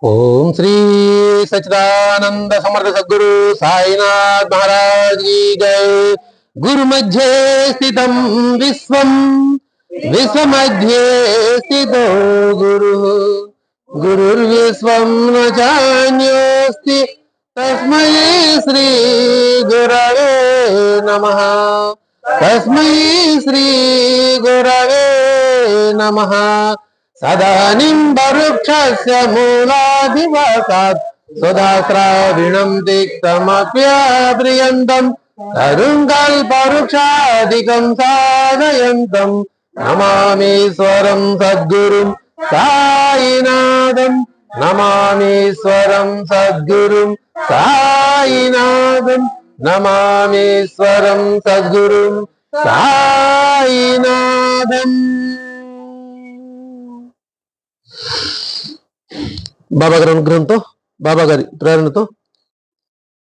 ओम श्री सच्चिदानंद समर्थ सद्गुरु साईनाथ महाराज की जय। गुरु मध्य स्थितम विश्वम विश्व मध्य स्थितो गुरु गुरुर्विश्वं न चान्योस्ति तस्मै श्री गुरवे नमः। तस्मै श्री गुरवे नमः। सदानिम्बवृक्षस्य मूलाधिवासात् सुधाश्राविणं तिक्तमप्यप्रियन्तम् तरुङ्कल्पवृक्षादिकं साधयन्तम् नमामीश्वरं सद्गुरुं साईनाथं। नमामीश्वरं सद्गुरुं साईनाथं। नमामीश्वरं सद्गुरुं साईनाथं। బాబా గారి అనుగ్రహంతో, బాబా గారి ప్రేరణతో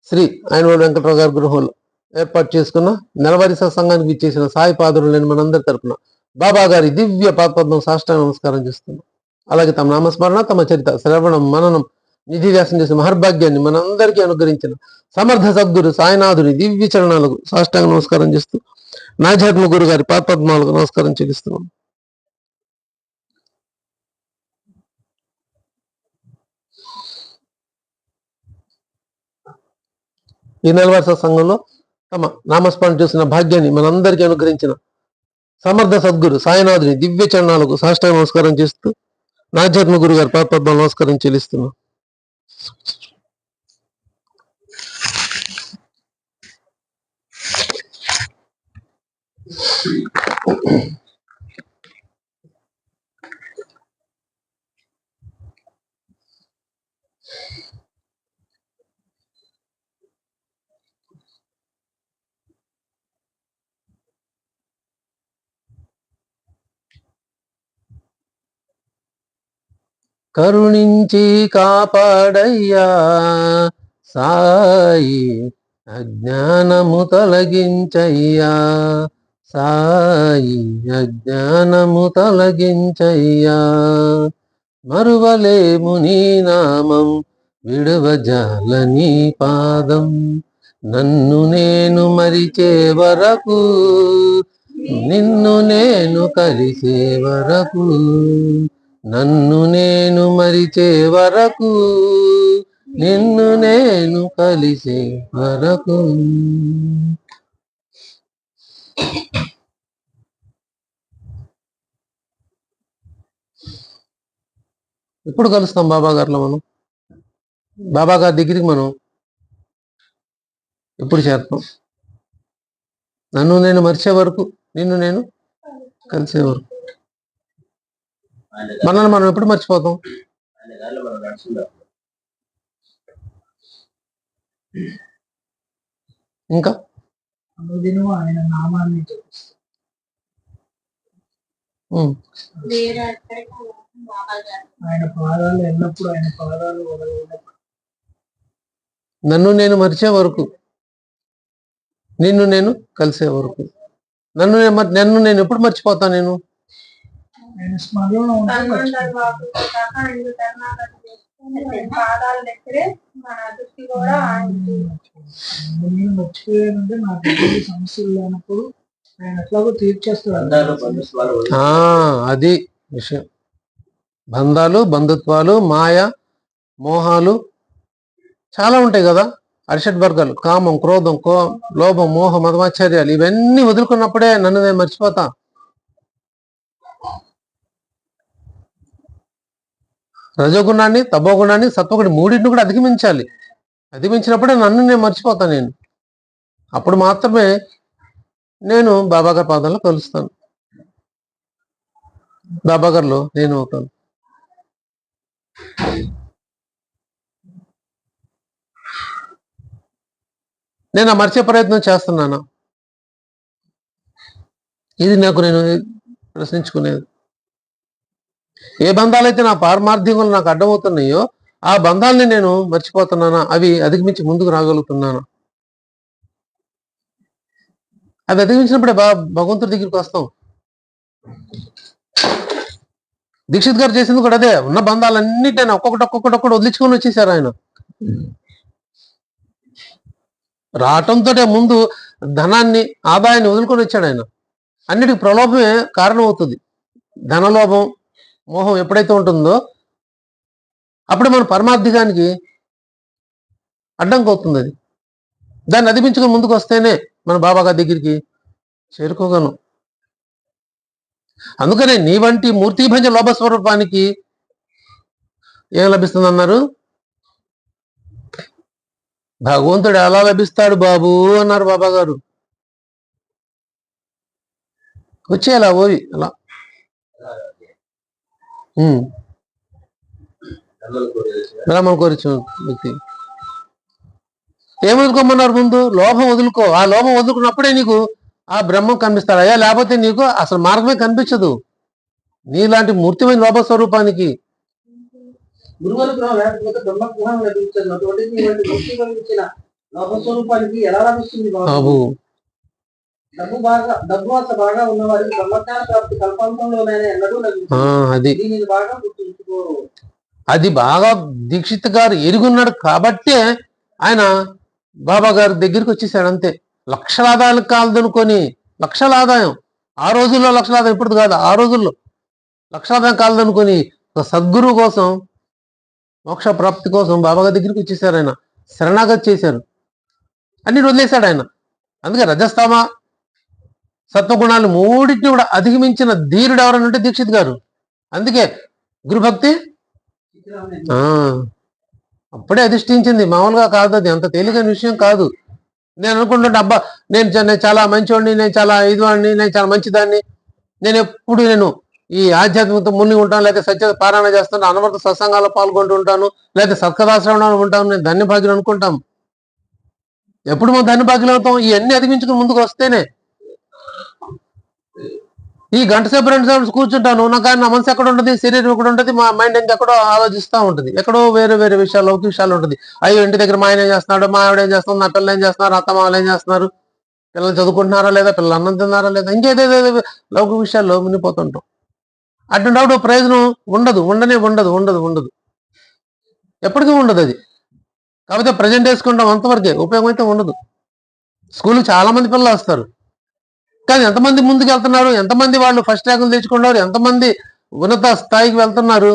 శ్రీ ఆయనవాడి వెంకటరావు గారి గృహంలో ఏర్పాటు చేసుకున్న నెలవారీ సత్సంగానికి ఇచ్చేసిన సాయి పాదులు నేను మనందరి తరపున బాబా గారి దివ్య పాదపద్మం సాష్టాంగ నమస్కారం చేస్తున్నాం. అలాగే తమ నామస్మరణ, తమ చరిత శ్రవణం, మననం, నిధి వ్యాసం చేసిన మహర్భాగ్యాన్ని మనందరికీ అనుగ్రహించిన సమర్థ సద్గురు సాయినాథుని దివ్య చరణాలకు సాష్టాంగ నమస్కారం చేస్తూ నాధ్యాత్మ గురు గారి పాదపద్మాలకు నమస్కారం చెల్లిస్తున్నాం. ఈ నెలవారీ సత్సంగంలో తమ నామస్మరణ చేసిన భాగ్యాన్ని మనందరికీ అనుగ్రహించిన సమర్థ సద్గురు సాయినాథుని దివ్య చరణాలకు సాష్టాంగ నమస్కారం చేస్తూ నాధ్యాత్మ గురు గారి పాదపద్మ నమస్కారం చెల్లిస్తున్నాం. కరుణించి కాపాడయ్యా సాయి, అజ్ఞానము తొలగించయ్యా సాయి, అజ్ఞానము తొలగించయ్యా. మరువలేము నీ నామం, విడువజాల నీ పాదం. నన్ను నేను మరిచే వరకు, నిన్ను నేను కలిసే వరకు, నన్ను నేను మరిచే వరకు, నిన్ను నేను కలిసే వరకు. ఎప్పుడు కలుస్తాం బాబా గారిలో? మనం బాబా గారి దగ్గరికి మనం ఎప్పుడు చేరుతాం? నన్ను నేను మరిచే వరకు, నిన్ను నేను కలిసే వరకు. మనల్ని మనం ఎప్పుడు మర్చిపోతాం? ఇంకా ఆయన నామాన్ని ఆయన పాదాలు ఎల్లప్పుడు ఆయన పాదాలు నన్ను నేను మరిచే వరకు, నిన్ను నేను కలిసే వరకు. నన్ను నేను ఎప్పుడు మర్చిపోతాను? నేను మర్చిపోయానంటే నాకు సమస్యలు లేనప్పుడు ఆయన ఎట్లాగో తీర్చేస్తాడు. అది విషయం. బంధాలు, బంధుత్వాలు, మాయ, మోహాలు చాలా ఉంటాయి కదా. అరిషడ్ వర్గాలు, కామం, క్రోధం, లోభం, మోహం, మదమాశ్చర్యాలు, ఇవన్నీ వదులుకున్నప్పుడే నన్ను నేను మర్చిపోతా. రజోగుణాన్ని, తపోగుణాన్ని, సత్వగుణి మూడింటిని కూడా అధిగమించాలి. అధిగమించినప్పుడే నన్ను నేను మర్చిపోతాను. నేను అప్పుడు మాత్రమే నేను బాబాగారి పాదాల్లో కలుస్తాను, బాబాగారిలో నేను అవుతాను. నేను ఆ మర్చే ప్రయత్నం చేస్తున్నాను. ఇది నాకు నేను ప్రశ్నించుకునేది. ఏ బంధాలైతే నా పారమార్థికంలో నాకు అడ్డమవుతున్నాయో ఆ బంధాలని నేను మర్చిపోతున్నానా? అవి అధిగమించి ముందుకు రాగలుగుతున్నానా? అవి అధిగమించినప్పుడే భగవంతుడి దగ్గరికి వస్తాం. దీక్షిత్ గారు చేసింది కూడా అదే. ఉన్న బంధాలన్నిటిని ఒక్కొక్కటి వదిలించుకొని వచ్చేసారు ఆయన. రావటంతో ముందు ధనాన్ని, ఆదాయాన్ని వదులుకొని వచ్చాడు ఆయన. అన్నిటికి ప్రలోభమే కారణం అవుతుంది. ధనలోభం, మోహం ఎప్పుడైతే ఉంటుందో అప్పుడు మన పరమార్థికానికి అడ్డంకి అవుతుంది. అది దాన్ని అధిపించుకొని ముందుకు వస్తేనే మన బాబా గారి దగ్గరికి చేరుకోగలం. అందుకనే నీ వంటి మూర్తిభంజ లోభ స్వరూపానికి ఏం లభిస్తుంది అన్నారు? భగవంతుడు ఎలా లభిస్తాడు బాబు అన్నారు బాబా గారు. వచ్చేలా ఓవి అలా బ్రాహ్మణ కోరిచు వ్యక్తి ఏం వదులుకోమన్నారు? ముందు లోభం వదులుకో. ఆ లోభం వదులుకున్నప్పుడే నీకు ఆ బ్రహ్మం కనిపిస్తాడు అయ్యా, లేకపోతే నీకు అసలు మార్గమే కనిపించదు నీలాంటి మూర్తిమైన లోభ స్వరూపానికి. బాబు అది బాగా దీక్షిత్ గారు ఎరుగున్నాడు కాబట్టే ఆయన బాబా గారి దగ్గరికి వచ్చేసాడు. అంతే. లక్షల ఆదాయాలు కాలదనుకొని, లక్షల ఆదాయం ఆ రోజుల్లో, లక్షల ఆదాయం ఇప్పుడు కాదు, ఆ రోజుల్లో లక్షల ఆదాయం కాలదనుకొని సద్గురువు కోసం, మోక్ష ప్రాప్తి కోసం బాబా గారి దగ్గరికి వచ్చేసారు. ఆయన శరణాగతి చేశారు, అన్ని వదిలేశాడు ఆయన. అందుకే రజస్తమ సత్వగుణాలు మూడింటిని కూడా అధిగమించిన ధీరుడు ఎవరనంటే దీక్షిత్ గారు. అందుకే గురుభక్తి అప్పుడే అధిష్ఠించింది, మామూలుగా కాదు. అది అంత తేలికైన విషయం కాదు. నేను అనుకుంటుంటే అబ్బా నేను చాలా మంచివాడిని, నేను చాలా ఇదివాడిని, నేను చాలా మంచిదాన్ని, నేను ఎప్పుడు ఈ ఆధ్యాత్మికత మునిగి ఉంటాను, లేకపోతే సత్య పారాయణ చేస్తాను, అనవర్త సత్సంగాల్లో పాల్గొంటూ ఉంటాను, లేకపోతే సత్కథాశ్రవణాలు ఉంటాను, నేను ధన్యభాగ్యం అనుకుంటాం. ఎప్పుడు మనం ధన్యభాగ్యం అవుతాం? ఇవన్నీ అధిగమించుకుని ముందుకు వస్తేనే. ఈ గంట సేపు 2 సేపు కూర్చుంటాను, నాకు నా మనసు ఎక్కడ ఉంటుంది, శరీరం ఎక్కడ ఉంటుంది, మా మైండ్ ఇంకెక్కడో ఆలోచిస్తూ ఉంటుంది, ఎక్కడో వేరే వేరే విషయాలు, లౌకిక విషయాలు ఉంటుంది. అయ్యో ఇంటి దగ్గర మా ఆయన ఏం చేస్తున్నాడు, మా ఆవిడ ఏం చేస్తున్నారు, నా పిల్లలు ఏం చేస్తున్నారు, అత్త మామలు ఏం చేస్తున్నారు, పిల్లలు చదువుకుంటున్నారా లేదా, పిల్లలు అన్నం తిన్నారా లేదా, ఇంకేదేదో లౌకిక విషయాల్లో మునిగిపోతుంటాం. అటువంటి ప్రయోజనం ఉండదు, ఉండదు, ఎప్పటికీ ఉండదు అది. కాకపోతే ప్రజెంట్ వేసుకుంటాం, అంతవరకే, ఉపయోగం అయితే ఉండదు. స్కూల్కి చాలా మంది పిల్లలు వస్తారు, కానీ ఎంతమంది ముందుకు వెళ్తున్నారు, ఎంతమంది వాళ్ళు ఫస్ట్ ర్యాంకులు తెచ్చుకున్నారు, ఎంతమంది ఉన్నత స్థాయికి వెళ్తున్నారు,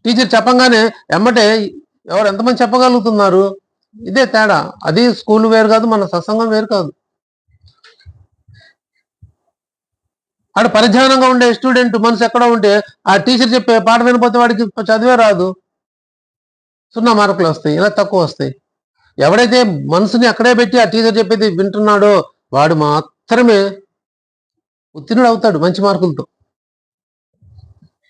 టీచర్ చెప్పంగానే ఎమ్మటే ఎంతమంది చెప్పగలుగుతున్నారు? ఇదే తేడా. అది స్కూల్ వేరు కాదు, మన సత్సంగం వేరు కాదు. ఆడ పరిధ్యానంగా ఉండే స్టూడెంట్ మనసు ఎక్కడో ఉంటే ఆ టీచర్ చెప్పే పాట వినపోతే వాడికి చదివే రాదు, 0 మార్కులు వస్తాయి, ఇలా తక్కువ వస్తాయి. ఎవడైతే మనసుని అక్కడే పెట్టి ఆ టీచర్ చెప్పేది వింటున్నాడో వాడు మాత్రమే ఉత్తీర్ణుడు అవుతాడు మంచి మార్కులతో.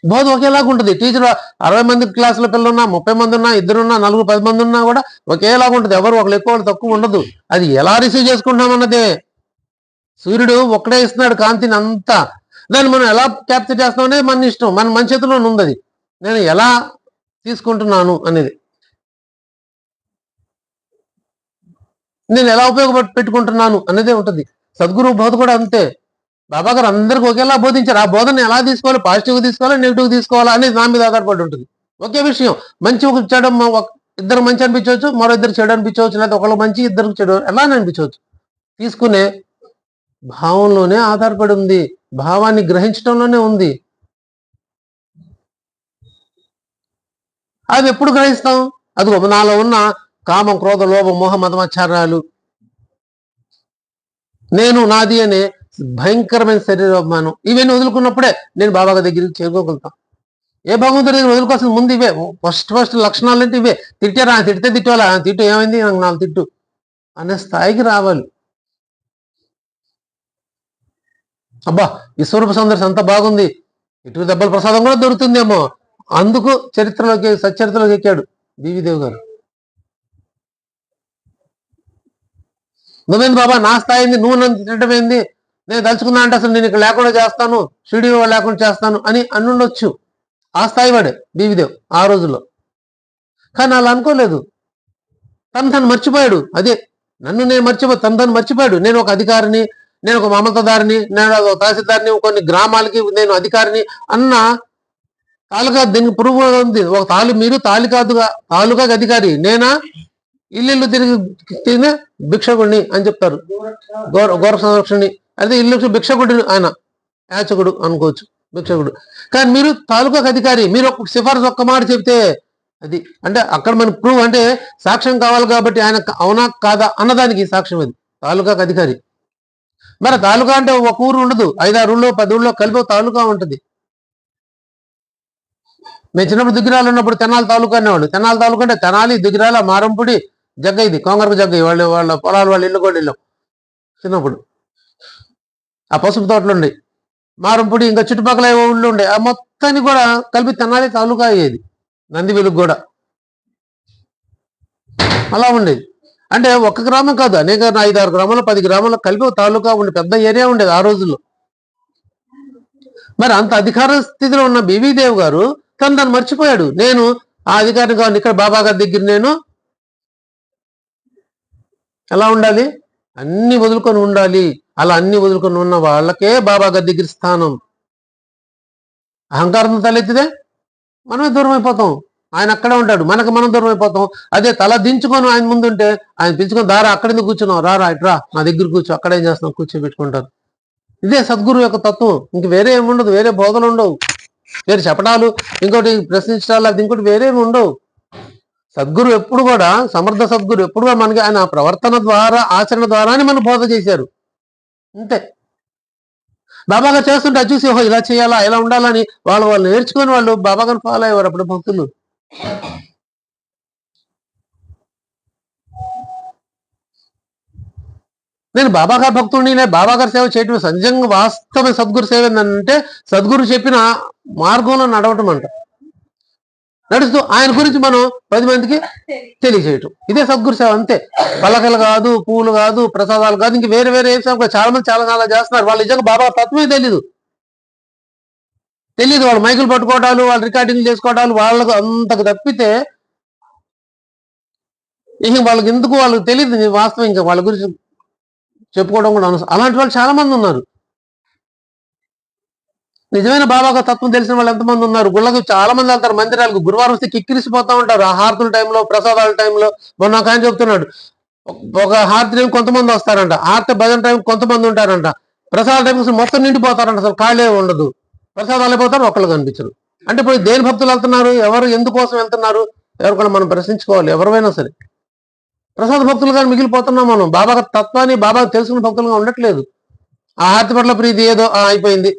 బోధ ఒకేలాగా ఉంటుంది. టీచర్ 60 మంది క్లాసుల పిల్లలు ఉన్నా, 30 మంది ఉన్నా, 2 ఉన్నా, 4, 10 మంది ఉన్నా కూడా ఒకేలాగా ఉంటుంది. ఎవరు ఒకరు ఎక్కువ తక్కువ ఉండదు. అది ఎలా రిసీవ్ చేసుకుంటున్నామన్నదే. సూర్యుడు ఒక్కడే ఇస్తున్నాడు కాంతిని అంతా, దాన్ని మనం ఎలా క్యాప్చర్ చేస్తామనేది మన ఇష్టం, మన చేతిలోనే ఉంది. అది నేను ఎలా తీసుకుంటున్నాను అనేది, నేను ఎలా పెట్టుకుంటున్నాను అనేదే ఉంటుంది. సద్గురు బోధ కూడా అంతే. బాబా గారు అందరికి ఒకేలా బోధించారు. ఆ బోధన ఎలా తీసుకోవాలి, పాజిటివ్గా తీసుకోవాలి, నెగిటివ్గా తీసుకోవాలా అనేది నా మీద ఆధారపడి ఉంటుంది. ఒకే విషయం, మంచి ఒక చెడు, ఇద్దరు మంచి అనిపించవచ్చు, మరో ఇద్దరు చెడు అనిపించవచ్చు, లేదా ఒకళ్ళు మంచి ఇద్దరు చెడు ఎలా అనిపించవచ్చు. తీసుకునే భావంలోనే ఆధారపడి ఉంది, భావాన్ని గ్రహించడంలోనే ఉంది. అది ఎప్పుడు గ్రహిస్తాం? అది నాలో ఉన్న కామం, క్రోధ, లోభం, మోహ, మదమాచారాలు, నేను నాది అనే భయంకరమైన శరీరాభిమానం, ఇవన్నీ వదులుకున్నప్పుడే నేను బాబా దగ్గరికి చేరుకోగలుగుతాం. ఏ భగవంతుడి దగ్గర వదులుకోవాల్సిన ముందు ఇవే ఫస్ట్ లక్షణాలు అంటే ఇవే. తిట్టారా, తిడితే తిట్టాలా, తిట్టు ఏమైంది, నాకు 4 తిట్టు అనే స్థాయికి రావాలి. అబ్బా విశ్వరూప సౌందర్యం అంత బాగుంది, ఇటు దెబ్బల ప్రసాదం కూడా దొరుకుతుందేమో, అందుకు సచ్చరిత్రలోకి ఎక్కాడు బీవీదేవి గారు. నువ్వేంది బాబా నా స్థాయింది, నువ్వు నన్ను తిట్టమైంది, నేను తలుచుకున్నా అంటే అసలు నేను ఇక్కడ లేకుండా చేస్తాను, స్టూడియో లేకుండా చేస్తాను అని అనుండొచ్చు. ఆ స్థాయి వాడే బీవీదేవ్ ఆ రోజుల్లో. కానీ అలా అనుకోలేదు, తను మర్చిపోయాడు. అదే నన్ను నేను తను మర్చిపోయాడు. నేను ఒక అధికారిని, నేను ఒక మమతదారిని, నేను ఒక తహసీల్దారిని, కొన్ని గ్రామాలకి నేను అధికారిని అన్న తాలూకా దీనికి ప్రూఫ్ ఉంది. ఒక మీరు తాలూకా అధికారి, నేనా ఇల్లు తిరిగి భిక్షకుడిని అని చెప్తారు. గౌరవ సంరక్షణని అదే ఇల్లు భిక్షకుడు, ఆయన యాచకుడు అనుకోవచ్చు, భిక్షకుడు. కానీ మీరు తాలూకాకు అధికారి, మీరు ఒక సిఫార్సు ఒక్క మాట చెప్తే అది అంటే అక్కడ మనకు ప్రూఫ్ అంటే సాక్ష్యం కావాలి కాబట్టి ఆయన అవునా కాదా అన్నదానికి సాక్ష్యం అది తాలూకాకు అధికారి. మరి తాలూకా అంటే ఒక ఊరు ఉండదు, 5-6 ఊళ్ళో 10 ఊళ్ళో కలిపి తాలూకా ఉంటుంది. మేము చిన్నప్పుడు దుగ్గిరాలు ఉన్నప్పుడు తెనాలి తాలూకా అనేవాళ్ళు. తెనాలి తాలూకా అంటే తెనాలి, దుగ్గిరాల, మారంపూడి, జగ్గ, ఇది కొంగరకు జగ్గ, వాళ్ళ పొలాలు వాళ్ళ ఇల్లు కూడా వెళ్ళాం చిన్నప్పుడు. ఆ పసుపు తోటలు ఉండే మారంపూడి, ఇంకా చుట్టుపక్కల ఊళ్ళు ఉండే, ఆ మొత్తాన్ని కూడా కలిపి తెనాలి తాలూకా అయ్యేది. నంది వెలుగు కూడా అలా ఉండేది. అంటే ఒక్క గ్రామం కాదు, అనేక 5-6 గ్రామాలు 10 గ్రామాలు కలిపి తాలూకా ఉండే పెద్ద ఏరియా ఉండేది ఆ రోజుల్లో. మరి అంత అధికార స్థితిలో ఉన్న బీవీదేవ్ గారు తను మర్చిపోయాడు. నేను ఆ అధికారిని కావాలి, ఇక్కడ బాబా గారి దగ్గర నేను ఎలా ఉండాలి, అన్ని వదులుకొని ఉండాలి. అలా అన్ని వదులుకొని ఉన్న వాళ్ళకే బాబా గారి దగ్గర స్థానం. అహంకారం తలెత్తితే మనమే దూరం అయిపోతాం, ఆయన అక్కడే ఉంటాడు, మనం దూరం అయిపోతాం. అదే తల దించుకొని ఆయన ముందుంటే ఆయన పిలుచుకొని దారా అక్కడెందుకు కూర్చున్నావు, రారా ఇట్రా నా దగ్గర కూర్చో, అక్కడేం చేస్తున్నావు కూర్చోబెట్టుకుంటారు. ఇదే సద్గురు యొక్క తత్వం. ఇంక వేరే ఏముండదు, వేరే బోధలు ఉండవు, వేరే చెప్పడాలు, ఇంకోటి ప్రశ్నించడాలు, అది ఇంకోటి వేరేమి ఉండవు. సద్గురు ఎప్పుడు కూడా, సమర్థ సద్గురు ఎప్పుడు కూడా మనకి ఆయన ప్రవర్తన ద్వారా, ఆచరణ ద్వారానే మనం బోధ చేశారు అంతే. బాబాగా చేస్తుంటే అది చూసి ఇలా చేయాలా ఇలా ఉండాలని వాళ్ళు నేర్చుకుని వాళ్ళు బాబాగారిని ఫాలో అయ్యేవారు అప్పుడు భక్తులు. నేను బాబాగారి భక్తుడిని, నేను బాబాగారి సేవ చేయటం సంజంగా వాస్తవ సద్గురు సేవ ఏంటంటే సద్గురు చెప్పిన మార్గంలో నడవటం అంట. నడుస్తూ ఆయన గురించి మనం 10 మందికి తెలియజేయటం, ఇదే సద్గురు సేవ అంతే. పలకలు కాదు, పూలు కాదు, ప్రసాదాలు కాదు, ఇంక వేరే వేరే ఏం సేవ. చాలా మంది చాలా చేస్తున్నారు, వాళ్ళు నిజంగా బాబా తత్వమే తెలియదు. వాళ్ళు మైకులు పట్టుకోవడాలు, వాళ్ళు రికార్డింగ్లు చేసుకోవడాలు, వాళ్ళకు అంతకు తప్పితే ఇంక వాళ్ళకి ఎందుకు వాళ్ళకి తెలియదు వాస్తవం. ఇంకా వాళ్ళ గురించి చెప్పుకోవడం కూడా అనవసరం. అలాంటి వాళ్ళు చాలా మంది ఉన్నారు. నిజమైన బాబాగా తత్వం తెలిసిన వాళ్ళు ఎంతమంది ఉన్నారు. గుళ్ళకు చాలా మంది వెళ్తారు, మందిరాలకు గురువారం వస్తే కిక్కిరిసిపోతా ఉంటారు. ఆ హారతుల టైంలో, ప్రసాదాల టైంలో. మొన్న ఒక ఆయన చెప్తున్నాడు, ఒక హారతి టైం కొంతమంది వస్తారంట, హారతి భజన టైం కొంతమంది ఉంటారంట, ప్రసాద టైం మొత్తం నిండిపోతారంట, అసలు ఖాళీ ఉండదు. ప్రసాదాలు అయిపోతారు, ఒక్కళ్ళు కనిపించరు. అంటే ఇప్పుడు దేని భక్తులు వెళ్తున్నారు, ఎవరు ఎందుకోసం వెళ్తున్నారు, ఎవరు కూడా మనం ప్రశ్నించుకోవాలి. ఎవరైనా సరే ప్రసాద భక్తులుగా మిగిలిపోతున్నాం మనం. బాబా తత్వాన్ని బాబా తెలుసుకున్న భక్తులుగా ఉండట్లేదు. ఆ హారతి పట్ల ప్రీతి ఏదో అయిపోయింది,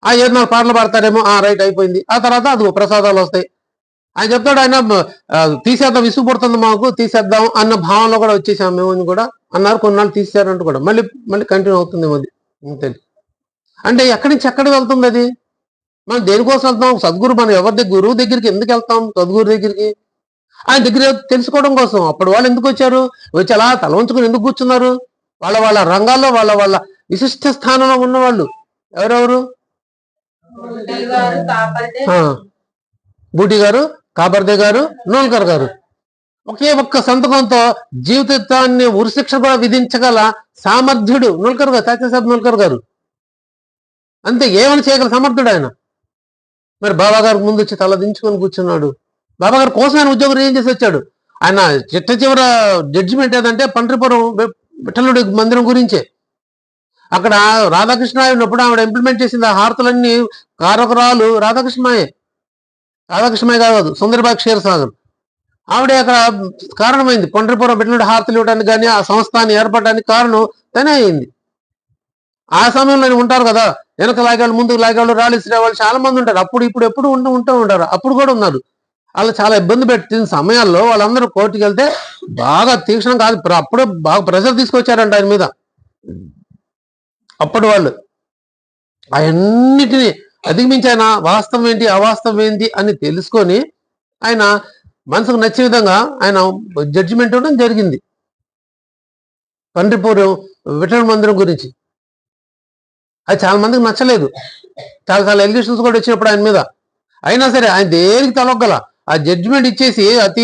ఆ 4 పాటలు పాడతారేమో, రైట్ అయిపోయింది. ఆ తర్వాత అది ప్రసాదాలు వస్తాయి. ఆయన చెప్తాడు, ఆయన తీసేద్దాం, విసుగు పుడుతుంది మాకు, తీసేద్దాం అన్న భావంలో కూడా వచ్చేసాం మేము కూడా అన్నారు. కొన్నాళ్ళు తీసేశారంటూ కూడా మళ్ళీ కంటిన్యూ అవుతుంది అది. తెలియదు అంటే ఎక్కడి నుంచి ఎక్కడికి వెళ్తుంది అది. మనం దేనికోసం వెళ్తాం, సద్గురు మనం ఎవరి దగ్గర, గురువు దగ్గరికి ఎందుకు వెళ్తాం, సద్గురు దగ్గరికి ఆయన దగ్గర తెలుసుకోవడం కోసం. అప్పుడు వాళ్ళు ఎందుకు వచ్చారు, వచ్చి అలా తల వంచుకొని ఎందుకు కూర్చున్నారు, వాళ్ళ రంగాల్లో వాళ్ళ విశిష్ట స్థానంలో ఉన్నవాళ్ళు ఎవరెవరు, బూటి గారు, కాబర్దే గారు, నోల్కర్ గారు. ఒకే ఒక్క సంతకంతో జీవితాన్ని ఉరిశిక్ష కూడా విధించగల సామర్థ్యుడు నోల్కర్ గారు, సత్యసాబ్ నోల్కర్ గారు. అంతే, ఏమని చేయగల సమర్థుడు ఆయన. మరి బాబా గారికి ముందు వచ్చి తల దించుకొని కూర్చున్నాడు. బాబా గారి కోసం ఆయన ఉద్యోగం ఏం చేసి వచ్చాడు. ఆయన చిట్ట జడ్జిమెంట్ ఏదంటే పండ్రిపురం విఠలుడి మందిరం గురించే. అక్కడ రాధాకృష్ణ ఉన్నప్పుడు ఆవిడ ఇంప్లిమెంట్ చేసింది ఆ హారతులన్నీ కారకురాలు రాధాకృష్ణమాయే కాదు, సుందరబాగ్ క్షీరసాగర్. ఆవిడే అక్కడ కారణమైంది. పండ్రిపురం విఠలుడి హారతులు ఇవ్వడానికి కానీ ఆ సంస్థాన్ని ఏర్పడడానికి కారణం తనే అయింది. ఆ సమయంలో ఉంటారు కదా, వెనక లాగాళ్ళు, ముందుకు లాగాళ్ళు, రాలిసిన వాళ్ళు చాలా మంది ఉంటారు. అప్పుడు ఇప్పుడు ఎప్పుడు ఉంటూ ఉంటారు, అప్పుడు కూడా ఉన్నారు. వాళ్ళు చాలా ఇబ్బంది పెట్టిన సమయాల్లో వాళ్ళందరూ కోర్టుకి వెళ్తే బాగా తీక్షణం కాదు, అప్పుడే బాగా ప్రెషర్ తీసుకొచ్చారంట ఆయన మీద. అప్పుడు వాళ్ళు అవన్నిటినీ అధిగమించి ఆయన వాస్తవం ఏంటి అవాస్తవం ఏంటి అని తెలుసుకొని ఆయన మనసుకు నచ్చే విధంగా ఆయన జడ్జిమెంట్ ఇవ్వడం జరిగింది పండ్రిపురం విఠల మందిరం గురించి. అది చాలా మందికి నచ్చలేదు, చాలా ఎలిగేషన్స్ కూడా వచ్చినప్పుడు ఆయన మీద. అయినా సరే ఆయన దేనికి తలొగ్గల ఆ జడ్జిమెంట్ ఇచ్చేసి అతి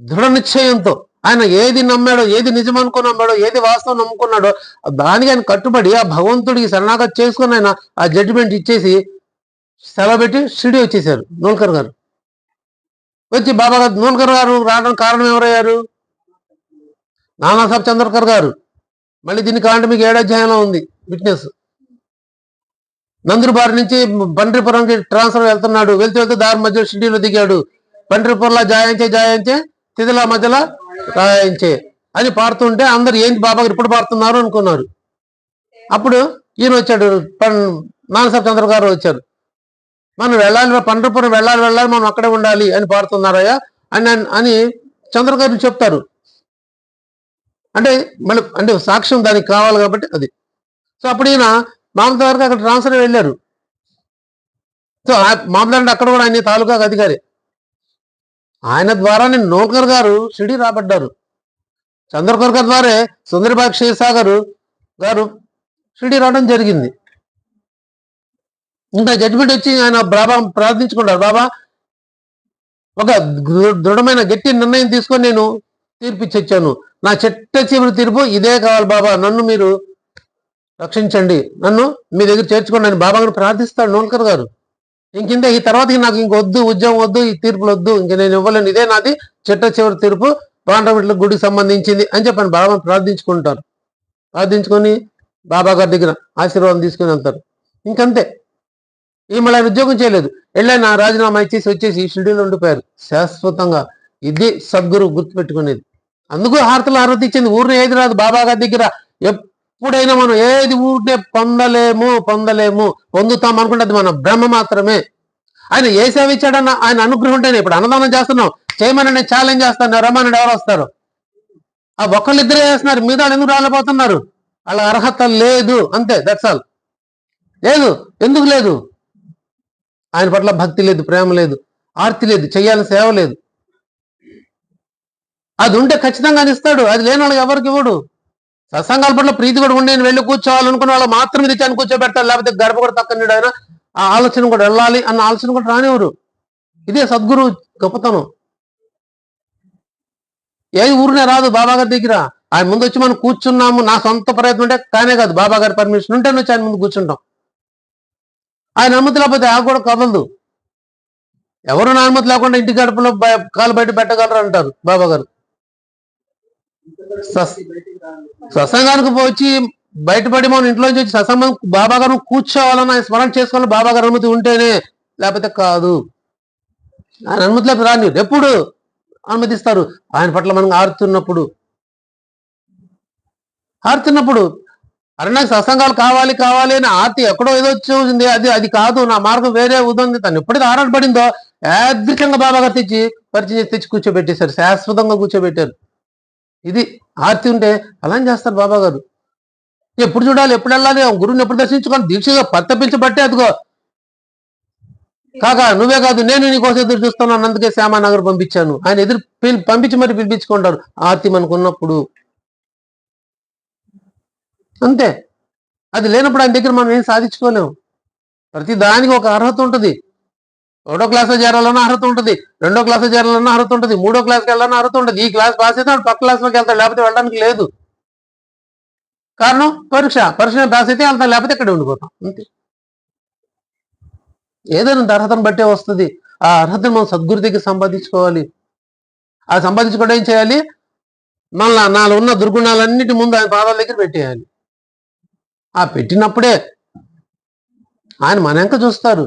దృఢ నిశ్చయంతో ఆయన ఏది నమ్మాడో, ఏది నిజం అనుకుని నమ్మాడో, ఏది వాస్తవం నమ్ముకున్నాడో దానికి ఆయన కట్టుబడి ఆ భగవంతుడికి శరణాగతి చేసుకుని ఆయన ఆ జడ్జిమెంట్ ఇచ్చేసి సెలవు పెట్టి షిరిడి వచ్చేసారు నోల్కర్ గారు. వచ్చి బాబా గారు నోల్కర్ గారు రావడానికి కారణం ఎవరయ్యారు? నానాసాహెబ్ చంద్రకర్ గారు. మళ్ళీ దీన్ని కావాలంటే మీకు 7వ అధ్యాయంలో ఉంది విట్నెస్. నందూరుబారి నుంచి పండ్రిపురంకి ట్రాన్స్ఫర్ వెళ్తున్నాడు. వెళ్తే దారి మధ్యలో షిరిడీలో దిగాడు. పండ్రిపురంలో జాయించే తిథిల మధ్యలో రాయించే అని పాడుతుంటే అందరు ఏంటి బాబా గారు ఇప్పుడు పాడుతున్నారు అనుకున్నారు. అప్పుడు ఈయన వచ్చాడు, నానాసాహెబ్ చంద్ర గారు వచ్చారు. మనం వెళ్ళాలి, పండ్రిపురం వెళ్ళాలి, మనం అక్కడే ఉండాలి అని పాడుతున్నారయ్యా అని చంద్ర గారు చెప్తారు. అంటే సాక్ష్యం దానికి కావాలి కాబట్టి అది. సో అప్పుడు ఈయన మామూలు గారికి అక్కడ ట్రాన్స్ఫర్ వెళ్ళారు. సో మామూలు అంటే అక్కడ కూడా ఆయన తాలూకా అధికారి. ఆయన ద్వారా నోల్కర్ గారు షిరిడి రాబడ్డారు. చంద్రకర్ గారి ద్వారా సుందరబాగ్ క్షీరసాగర్ గారు షిరిడి రావడం జరిగింది. ఇంకా జడ్జిమెంట్ వచ్చి ఆయన బాబా ప్రార్థించుకున్నారు. బాబా ఒక దృఢమైన గట్టి నిర్ణయం తీసుకొని నేను తీర్పిచ్చాను. నా చిట్ట చివరి తీర్పు ఇదే కావాలి బాబా, నన్ను మీరు రక్షించండి, నన్ను మీ దగ్గర చేర్చుకోండి అని బాబా గారు ప్రార్థిస్తాడు నోల్కర్ గారు. ఇంకింత ఈ తర్వాత నాకు ఇంకొద్దు, ఉద్యమం వద్దు, ఈ తీర్పులు వద్దు, ఇంక నేను ఇవ్వలేను, ఇదే నాది చిట్ట చివరి తీర్పు, పాండవిట్ల గుడికి సంబంధించింది అని చెప్పని బాబా ప్రార్థించుకుంటారు. ప్రార్థించుకొని బాబా గారి దగ్గర ఆశీర్వాదం తీసుకుని వెళ్తారు. ఇంకంతే. ఈ మళ్ళీ ఆయన ఉద్యోగం చేయలేదు. వెళ్ళాను రాజీనామా ఇచ్చేసి వచ్చేసి షిరిడీలో ఉండిపోయారు శాశ్వతంగా. ఇది సద్గురు గుర్తుపెట్టుకునేది. అందుకు హారతి ఇచ్చింది. ఊరిని ఏది రాదు బాబా గారి దగ్గర. ఎప్పుడైనా మనం ఏది ఊరినే పొందలేము, పొందుతాం అనుకుంటే అది మన బ్రహ్మ మాత్రమే. ఆయన ఏ సేవ ఇచ్చాడన్న ఆయన అనుగ్రహం ఉంటేనే. ఇప్పుడు అన్నదానం చేస్తున్నాం, చేయమని నేను ఛాలెంజ్ చేస్తాను, రమ్మని ఎవరు వస్తారు? ఆ ఒక్కళ్ళిద్దరే చేస్తున్నారు, మిగతా ఎందుకు రాలేకపోతున్నారు? వాళ్ళ అర్హత లేదు, అంతే, దట్స్ ఆల్. లేదు, ఎందుకు లేదు? ఆయన పట్ల భక్తి లేదు, ప్రేమ లేదు, ఆర్తి లేదు, చెయ్యాలని సేవ లేదు. అది ఉంటే ఖచ్చితంగా ఇస్తాడు, అది లేని వాళ్ళకి ఎవరికి ఇవ్వడు. సత్సంగాల పట్ల ప్రీతి కూడా ఉండి నేను వెళ్ళి కూర్చోవాలనుకున్న వాళ్ళు మాత్రమే తెచ్చాను కూర్చోబెడతారు, లేకపోతే గడప కూడా పక్కన ఆయన ఆ ఆలోచన కూడా వెళ్ళాలి అన్న ఆలోచన కూడా రానివ్వరు. ఇదే సద్గురు గొప్పతనం. ఏది ఊరినే రాదు బాబా గారి దగ్గర. ఆయన ముందు వచ్చి మనం కూర్చున్నాము, నా సొంత ప్రయత్నం ఉంటే కానే కాదు, బాబా గారి పర్మిషన్ ఉంటే వచ్చి ఆయన ముందు కూర్చుంటాం. ఆయన అనుమతి లేకపోతే ఆ కూడా కదలదు. ఎవరు నా అనుమతి లేకుండా ఇంటి గడపలో కాలు బయట పెట్టగలరు అంటారు బాబా గారు. సత్సంగానికి వచ్చి బయటపడి మనం ఇంట్లోంచి వచ్చి సత్సంగం బాబా గారు కూర్చోవాలని ఆయన స్మరణ చేసుకోవాలని బాబా గారు అనుమతి ఉంటేనే, లేకపోతే కాదు. ఆయన అనుమతి లేకపోతే రాని. ఎప్పుడు అనుమతిస్తారు? ఆయన పట్ల మనం ఆరుతున్నప్పుడు. అరే నాకు సత్సంగాలు కావాలి అని ఆర్తి ఎక్కడో ఏదో చూసింది, అది కాదు, నా మార్గం వేరే ఉంది. తను ఎప్పుడైతే ఆరాటపడిందో యాదృచ్ఛంగా బాబా గారు పరిచయం తెచ్చి కూర్చోబెట్టేశారు, శాశ్వతంగా కూర్చోబెట్టారు. ఇది ఆర్తి ఉంటే అలానే చేస్తారు బాబా గారు. ఎప్పుడు చూడాలి, ఎప్పుడు వెళ్ళాలి, గురువుని ఎప్పుడు దర్శించుకోవాలి, దీక్షగా పత్తపించబట్టే అదిగో కాకా నువ్వే కాదు నేను నీకోసం ఎదురు చూస్తున్నాను, అందుకే శ్యామానగర్ పంపించాను. ఆయన ఎదురు పంపించి మరి పిలిపించుకుంటారు ఆర్తి మనకు ఉన్నప్పుడు. అంతే. అది లేనప్పుడు ఆయన దగ్గర మనం ఏం సాధించుకోలేము. ప్రతి దానికి ఒక అర్హత ఉంటుంది. 1వ క్లాస్లో చేరాలన్నా అర్హత ఉంటుంది, 2వ క్లాస్లో చేరాలన్నా అర్హత ఉంటుంది, 3వ క్లాస్కి వెళ్ళాలన్నా అర్హత ఉంటుంది. ఈ క్లాస్ పాస్ అయితే వాడు పక్క క్లాస్లోకి వెళ్తాడు, లేకపోతే వెళ్ళడానికి లేదు. కారణం పరీక్ష పాస్ అయితే వెళ్తాం, లేకపోతే ఇక్కడే ఉండిపోతాం. అంతే. ఏదైనా అర్హతను బట్టే వస్తుంది. ఆ అర్హతను మనం సద్గురు దగ్గర సంపాదించుకోవాలి. ఆ సంపాదించుకోవడం ఏం చేయాలి? మళ్ళా నాలో ఉన్న దుర్గుణాలన్నిటి ముందు ఆయన పాదాల దగ్గర పెట్టేయాలి. ఆ పెట్టినప్పుడే ఆయన మన వెనక చూస్తారు.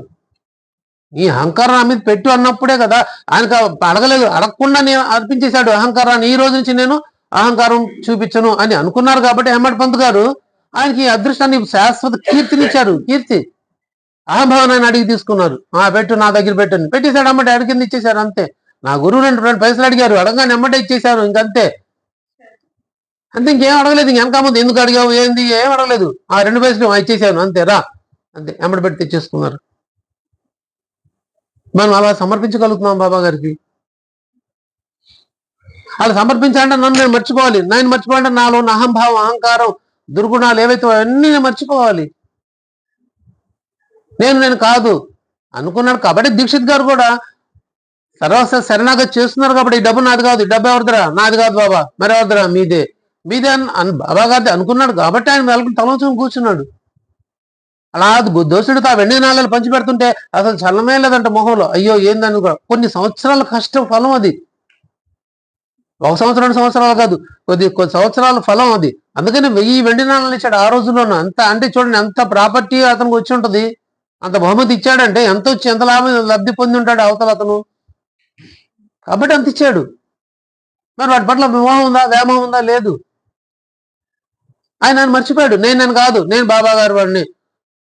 ఈ అహంకారం నా మీద పెట్టు అన్నప్పుడే కదా. ఆయనకు అడగలేదు, అడగకుండా నేను అర్పించేశాడు అహంకారాన్ని. ఈ రోజు నుంచి నేను అహంకారం చూపించను అని అనుకున్నారు కాబట్టి హేమడ్ పంత్ గారు ఆయనకి అదృష్టాన్ని శాశ్వత కీర్తినిచ్చారు. కీర్తి అహంభావనాన్ని అడిగి తీసుకున్నారు. పెట్టు, నా దగ్గర పెట్టండి, పెట్టేశాడు. అమ్మటే అడిగింది ఇచ్చేశారు, అంతే. నా గురువు 2 పైసలు అడిగారు, అడగగానే ఎమ్మటే ఇచ్చేశారు, ఇంకంతే. అంతే, ఇంకేం అడగలేదు. వెనక ముందు ఎందుకు అడిగావు, ఏంది, ఏం అడగలేదు. 2 పైసలు ఇచ్చేసాను, అంతే, రా, అంతే, ఎమ్మటి పెట్టి తెచ్చేసుకున్నారు. మనం అలా సమర్పించగలుగుతున్నాం బాబా గారికి. అలా సమర్పించాలంటే నన్ను నేను మర్చిపోవాలి. నేను మర్చిపోవాలంటే నాలో ఉన్న అహంభావం, అహంకారం, దుర్గుణాలు ఏవైతే అన్నీ నేను మర్చిపోవాలి. నేను కాదు అనుకున్నాడు కాబట్టి దీక్షిత్ గారు కూడా సర్వస్వ శరణాగతి చేస్తున్నారు కాబట్టి ఈ డబ్బు నాది కాదు, ఈ డబ్బు ఎవరిదిరా? నాది కాదు బాబా, మరి ఎవరిదిరా? మీదే అని బాబా గారిది అనుకున్నాడు కాబట్టి ఆయన వెళ్ళకుండా తలంచుకుని కూర్చున్నాడు. అలా దోషుడితో ఆ వెండి నాణాలు పంచి పెడుతుంటే అసలు చల్లమే లేదంట మొహంలో. అయ్యో ఏందని కూడా కొన్ని సంవత్సరాల కష్టం ఫలం అది. 1 సంవత్సరం 2 సంవత్సరాలు కాదు, కొద్ది సంవత్సరాల ఫలం అది. అందుకని 1000 వెండి నాణాలు ఇచ్చాడు ఆ రోజుల్లోనూ. అంత అంటే చూడండి, ఎంత ప్రాపర్టీ అతనికి వచ్చి ఉంటది. అంత బహుమతి ఇచ్చాడంటే ఎంత వచ్చి ఎంత లబ్ధి పొంది ఉంటాడు అవతల అతను. కాబట్టి అంత ఇచ్చాడు. మరి వాటి పట్ల విమోహం ఉందా, వ్యామోహం ఉందా? లేదు. ఆయన మర్చిపోయాడు. నేను కాదు, నేను బాబా గారు వాడిని.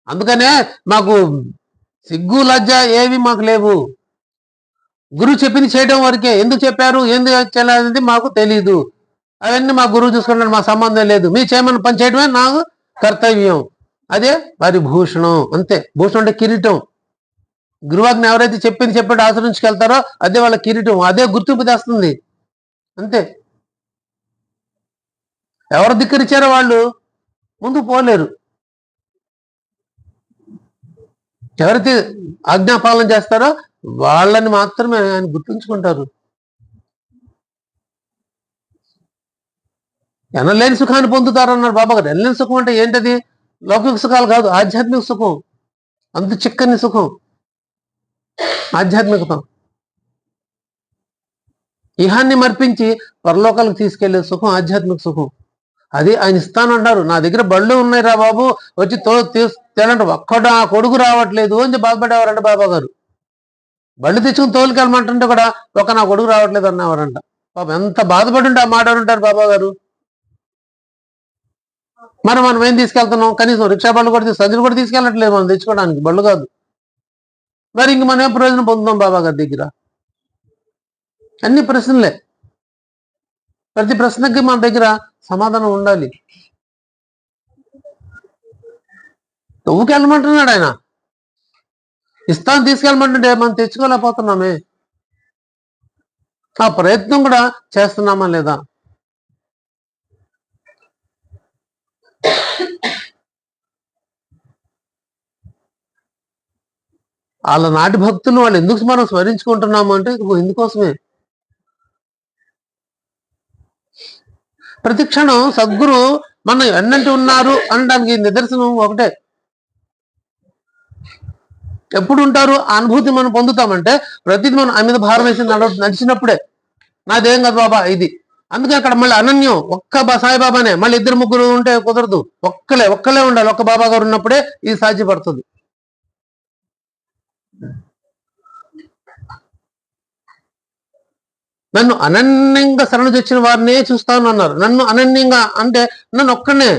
అందుకనే మాకు సిగ్గు లజ్జ ఏవి మాకు లేవు. గురువు చెప్పింది చేయడం వరకే. ఎందుకు చెప్పారు, ఎందుకు చేయలేదు మాకు తెలీదు. అవన్నీ మా గురువు చూసుకుంటాడు, మా సంబంధం లేదు. మీ చేయమని పని చేయడమే నాకు కర్తవ్యం. అదే వారి భూషణం. అంతే. భూషణం అంటే కిరీటం. గురువాజ్ఞ ఎవరైతే చెప్పాడు ఆచరించుకెళ్తారో అదే వాళ్ళ కిరీటం, అదే గుర్తింపు తెస్తుంది. అంతే. ఎవరు ధిక్కరించారో వాళ్ళు ముందుకు పోలేరు. ఎవరైతే ఆజ్ఞాపాలన చేస్తారో వాళ్ళని మాత్రమే ఆయన గుర్తుంచుకుంటారు. ఎనలేని సుఖాన్ని పొందుతారు అన్నారు బాబా గారు. ఎనలేని సుఖం అంటే ఏంటది? లౌకిక సుఖాలు కాదు, ఆధ్యాత్మిక సుఖం. అంత చిక్కని సుఖం ఆధ్యాత్మికత. ఇహాన్ని మర్పించి పరలోకాలకు తీసుకెళ్లే సుఖం ఆధ్యాత్మిక సుఖం. అది ఆయన ఇస్తానంటారు. నా దగ్గర బళ్ళు ఉన్నాయి రా బాబు, వచ్చి తేలంట. ఒక్కడు ఆ కొడుకు రావట్లేదు అని బాధపడేవారంట బాబా గారు. బళ్ళు తెచ్చుకుని తోలుకెళ్ళమంటుంటే కూడా నా కొడుకు రావట్లేదు అన్నవారంట. పాపం ఎంత బాధపడి ఉంటే ఆ మాట ఉంటారు బాబా గారు. మనం ఏం తీసుకెళ్తున్నాం? కనీసం రిక్షా బళ్ళు కూడా సజ్జలు కూడా తీసుకెళ్ళట్లేదు మనం తెచ్చుకోవడానికి, బళ్ళు కాదు. మరి ఇంక మనం ఏం ప్రయోజనం పొందుతాం బాబా గారి దగ్గర? అన్ని ప్రశ్నలే. ప్రతి ప్రశ్నకి మన దగ్గర సమాధానం ఉండాలి. నువ్వుకెళ్ళమంటున్నాడు ఆయన. ఇస్తాను తీసుకెళ్ళమంటుంటే మనం తెచ్చుకోలేకపోతున్నామే. ఆ ప్రయత్నం కూడా చేస్తున్నామా లేదా? వాళ్ళ నాటి భక్తులు వాళ్ళు ఎందుకు మనం స్మరించుకుంటున్నాము అంటే ఇందుకోసమే. ప్రతి క్షణం సద్గురు మనం ఎన్నంటి ఉన్నారు అనడానికి నిదర్శనం ఒకటే. ఎప్పుడు ఉంటారు ఆ అనుభూతి మనం పొందుతామంటే ప్రతిది మనం ఆ మీద భారం వేసి నడిచినప్పుడే. నాదేం కాదు బాబా ఇది. అందుకే అక్కడ మళ్ళీ అనన్యం ఒక్క సాయిబాబానే. మళ్ళీ 2 3 ఉంటే కుదరదు. ఒక్కలే ఉండాలి. ఒక్క బాబా గారు ఉన్నప్పుడే ఇది సాధ్యపడుతుంది. నన్ను అనన్యంగా శరణు తెచ్చిన వారినే చూస్తాను అన్నారు. నన్ను అనన్యంగా అంటే నన్ను ఒక్కనే.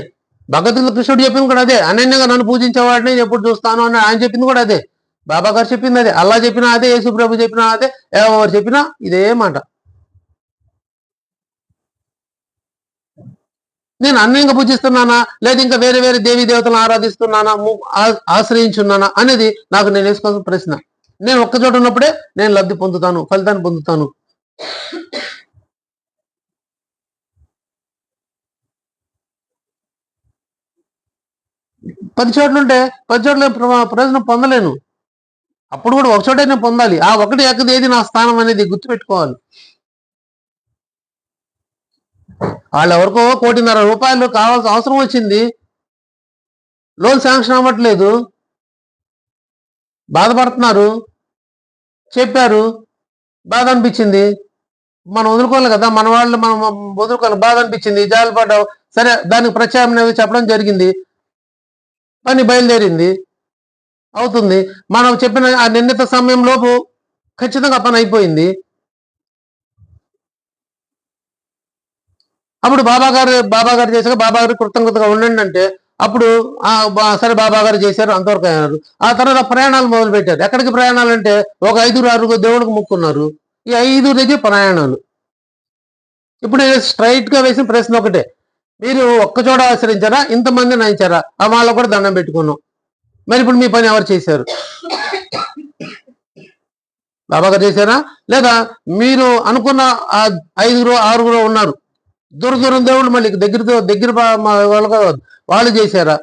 భగవద్గీత కృష్ణుడు చెప్పింది కూడా అదే. అనన్యంగా నన్ను పూజించే వాడిని ఎప్పుడు చూస్తాను అని ఆయన చెప్పింది కూడా అదే. బాబా గారు చెప్పింది అదే. అల్లా చెప్పినా అదే. యేసు ప్రభు చెప్పినా అదే. ఎవరు చెప్పినా ఇదే మాట. నేను అన్యంగా పూజిస్తున్నానా, లేదా ఇంకా వేరే వేరే దేవీ దేవతలను ఆరాధిస్తున్నానా, ఆశ్రయించున్నానా అనేది నాకు నేను వేసుకోవాల్సిన ప్రశ్న. నేను ఒక్కచోట ఉన్నప్పుడే నేను లబ్ధి పొందుతాను, ఫలితాన్ని పొందుతాను. పది చోట్ల ఉంటే 10 చోట్ల ప్రయోజనం పొందలేను. అప్పుడు కూడా ఒక చోటే నేను పొందాలి. ఆ ఒకటి ఎక్కది ఏది నా స్థానం అనేది గుర్తుపెట్టుకోవాలి. వాళ్ళు ఎవరికో 1.5 కోటి కావాల్సిన అవసరం వచ్చింది. లోన్ శాంక్షన్ అవ్వట్లేదు, బాధపడుతున్నారు. చెప్పారు, బాధ అనిపించింది. మనం వదులుకోవాలి కదా, మన వాళ్ళు మనం వదులుకోవాలి. బాధ అనిపించింది, జాలిపడ్డావు. సరే, దానికి ప్రత్యామ్నాయం చెప్పడం జరిగింది. పని బయలుదేరింది, అవుతుంది. మనం చెప్పిన ఆ నిర్ణీత సమయంలోపు ఖచ్చితంగా పని అయిపోయింది. అప్పుడు బాబా గారు చేశాక బాబా గారు కృతజ్ఞతగా ఉండండి అంటే అప్పుడు సరే బాబా గారు చేశారు, అంతవరకు అయ్యారు. ఆ తర్వాత ప్రయాణాలు మొదలు పెట్టారు. ఎక్కడికి ప్రయాణాలు అంటే ఒక 5-6 దేవుడికి మొక్కున్నారు. ఈ 5 దగ్గర ప్రయాణాలు. ఇప్పుడు నేను స్ట్రైట్ గా వేసిన ప్రశ్న ఒకటే, మీరు ఒక్కచోట ఆశ్రయించారా, ఇంతమంది నయించారా? ఆ వాళ్ళకు కూడా దండం పెట్టుకున్నాం. మరి ఇప్పుడు మీ పని ఎవరు చేశారు? బాబా గారు చేశారా, లేదా మీరు అనుకున్న 5-6 ఉన్నారు దూరం దేవుళ్ళు, మళ్ళీ దగ్గర వాళ్ళు చేశారా?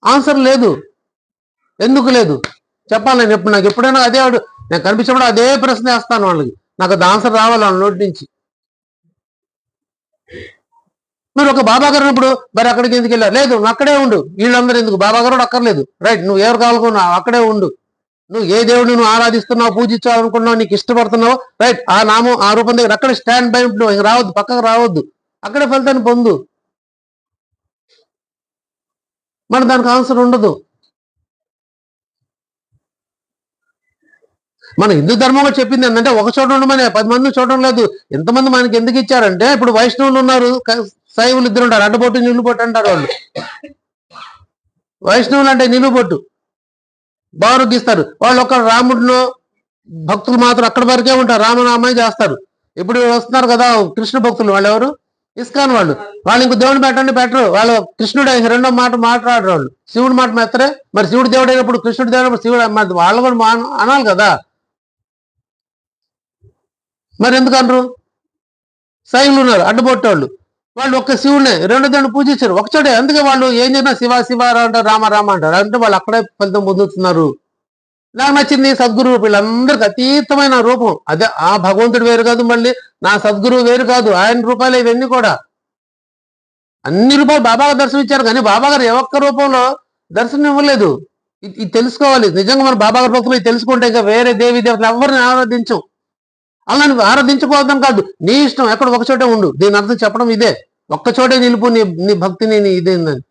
ఆన్సర్ లేదు. ఎందుకు లేదు చెప్పాలి. నేను నాకు ఎప్పుడైనా అదే నేను కనిపించినప్పుడు అదే ప్రశ్న వేస్తాను వాళ్ళకి. నాకు అది ఆన్సర్ రావాలి వాళ్ళ నోటి నుంచి. మీరు ఒక బాబా గారు ఉన్నప్పుడు మరి అక్కడికి ఎందుకు వెళ్ళారు? లేదు, నువ్వు అక్కడే ఉండు. వీళ్ళందరూ ఎందుకు? బాబా గారు కూడా అక్కర్లేదు. రైట్, నువ్వు ఎవరు కావాలనుకున్నావు అక్కడే ఉండు. నువ్వు ఏ దేవుడిని నువ్వు ఆరాధిస్తున్నావు, పూజించావు అనుకున్నావు, నీకు ఇష్టపడుతున్నావు, రైట్, ఆ నామం ఆ రూపం దగ్గర అక్కడ స్టాండ్ బై, నువ్వు ఇంక రావద్దు, పక్కకు రావద్దు, అక్కడే ఫలితాన్ని పొందు. మన దానికి ఆన్సర్ ఉండదు. మన హిందూ ధర్మం కూడా చెప్పింది ఏంటంటే ఒక చోట ఉండమని, 10 మంది చూడడం లేదు. ఎంతమంది మనకి ఎందుకు ఇచ్చారంటే, ఇప్పుడు వైష్ణవులు ఉన్నారు, శైవులు ఇద్దరు ఉంటారు, అడ్డబొట్టు నిలుబొట్టు అంటారు వాళ్ళు. వైష్ణవులు అంటే నిలుబొట్టు బారుగిస్తారు వాళ్ళు. ఒక రాముడిను భక్తులు మాత్రం అక్కడ వరకే ఉంటారు, రామనామాయి చేస్తారు. ఇప్పుడు వస్తున్నారు కదా కృష్ణ భక్తులు, వాళ్ళు ఎవరు? ఇస్కాన్ వాళ్ళు. వాళ్ళు ఇంకో దేవుడిని పెట్టరు, వాళ్ళు కృష్ణుడు రెండో మాట మాట్లాడరు, వాళ్ళు శివుడు మాట మెత్తరే. మరి శివుడు దేవుడు అయినప్పుడు, కృష్ణుడు దేవుడు, శివుడు వాళ్ళు కూడా అనాలి కదా. మరి ఎందుకు అనరు? శైవులు ఉన్నారు అడ్డుపొట్టేవాళ్ళు, వాళ్ళు ఒక్క శివుడినే రెండో దేవుడిని పూజించారు ఒకచోటే. అందుకే వాళ్ళు ఏం చేసినా శివ శివ అంటారు, రామ రామ అంటారు. అంటే వాళ్ళు అక్కడే ఫలితం పొందుతున్నారు. నాకు నచ్చింది సద్గురువు, వీళ్ళందరికి అతీతమైన రూపం అదే. ఆ భగవంతుడు వేరు కాదు, మళ్ళీ నా సద్గురువు వేరు కాదు, ఆయన రూపాయలు ఇవన్నీ కూడా. అన్ని రూపాయలు బాబాగారు దర్శనం ఇచ్చారు, కానీ బాబాగారు ఏ ఒక్క రూపంలో దర్శనం ఇవ్వలేదు. ఇది తెలుసుకోవాలి. నిజంగా మన బాబాగారు భక్తులు ఇది తెలుసుకుంటే ఇంకా వేరే దేవి దేవతలు ఎవరిని ఆరాధించం. అలా నువ్వు ఆరాధించుకోవద్దాం కాదు, నీ ఇష్టం, ఎక్కడ ఒక చోటే ఉండు. దీని అర్థం చెప్పడం ఇదే, ఒక్క చోటే నిలుపు నీ భక్తిని, ఇదేందని.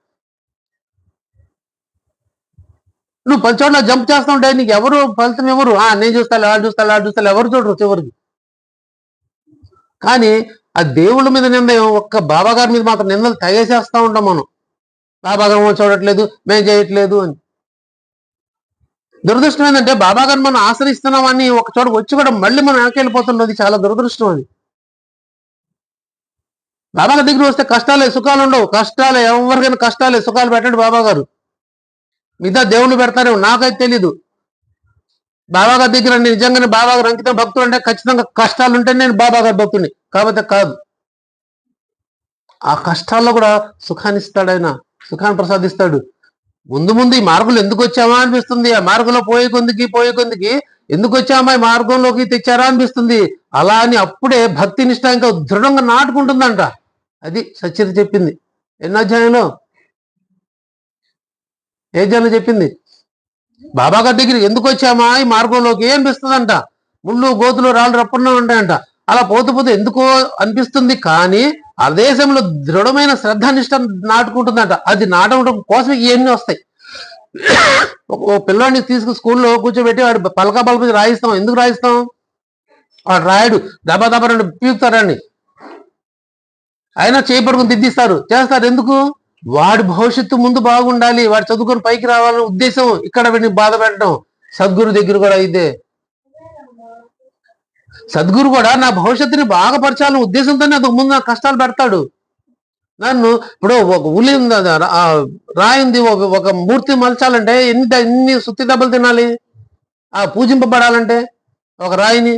నువ్వు 10 చోట్ల జంప్ చేస్తూ ఉంటే నీకు ఎవరు ఫలితం ఎవరు? నేను చూస్తాను, వాళ్ళు చూస్తాను, వాళ్ళు చూస్తాను, ఎవరు చూడరు చివరికి. కానీ ఆ దేవుళ్ళ మీద నింద, ఒక్క బాబా గారి మీద మాత్రం నిందలు తగేసేస్తూ ఉంటాం మనం. బాబా గారు చూడట్లేదు, మేము చేయట్లేదు అని. దురదృష్టం ఏంటంటే బాబా గారిని మనం ఆశ్రయిస్తున్నామని ఒక చోట వచ్చి కూడా మళ్ళీ మనం వెనకెళ్ళిపోతున్నది చాలా దురదృష్టం అది. బాబా గారి దగ్గర వస్తే కష్టాలే, సుఖాలు ఉండవు. కష్టాలే, ఎవరికైనా కష్టాలే, సుఖాలు పెట్టండి బాబా గారు. మిగతా దేవుళ్ళు పెడతారేమో నాకైతే తెలీదు. బాబా గారి దగ్గర నిజంగానే బాబా గారు అంకితం భక్తుడు అంటే ఖచ్చితంగా కష్టాలు ఉంటే నేను బాబా గారి భక్తుడిని, కాకపోతే కాదు. ఆ కష్టాల్లో కూడా సుఖాన్ని ఇస్తాడు ఆయన, సుఖాన్ని ప్రసాదిస్తాడు. ముందు ముందు ఈ మార్గంలో ఎందుకు వచ్చామా అనిపిస్తుంది. ఆ మార్గంలో పోయే కొందికి ఎందుకు వచ్చామా, ఈ మార్గంలోకి తెచ్చారా అనిపిస్తుంది. అలా అని అప్పుడే భక్తి నిష్ట ఇంకా దృఢంగా నాటుకుంటుందంట. అది సత్యత చెప్పింది. ఎన్నో అధ్యాయంలో, ఏ అధ్యాయంలో చెప్పింది? బాబా గారి దగ్గర ఎందుకు వచ్చామా ఈ మార్గంలోకి అనిపిస్తుందంట. ముళ్ళు గోతులు రాళ్ళు రప్పన్నా ఉంటాయంట. అలా పోతూ ఎందుకో అనిపిస్తుంది, కానీ ఆ దేశంలో దృఢమైన శ్రద్ధనిష్ట నాటుకుంటుందంట. అది నాటడం కోసం ఇవన్నీ వస్తాయి. ఓ పిల్లాడిని తీసుకు స్కూల్లో కూర్చోబెట్టి వాడు పలక పలక రాయిస్తాం. ఎందుకు రాయిస్తాం? వాడు రాయడు, దబా దబా రెండు పీకుతారండి, అయినా చేపడుకుని దిద్దిస్తారు, చేస్తారు. ఎందుకు? వాడి భవిష్యత్తు ముందు బాగుండాలి, వాడు చదువుకొని పైకి రావాలనే ఉద్దేశం. ఇక్కడ వీడిని బాధ పెట్టడం. సద్గురు దగ్గర కూడా ఇదే. సద్గురు కూడా నా భవిష్యత్తుని బాగుపరచాలనే ఉద్దేశంతోనే అందుకు ముందు నాకు కష్టాలు పెడతాడు. నన్ను ఇప్పుడు ఒక ఉలి రాయింది, ఒక మూర్తి మలచాలంటే ఎన్ని సుత్తి దెబ్బలు తినాలి? ఆ పూజింపబడాలంటే ఒక రాయిని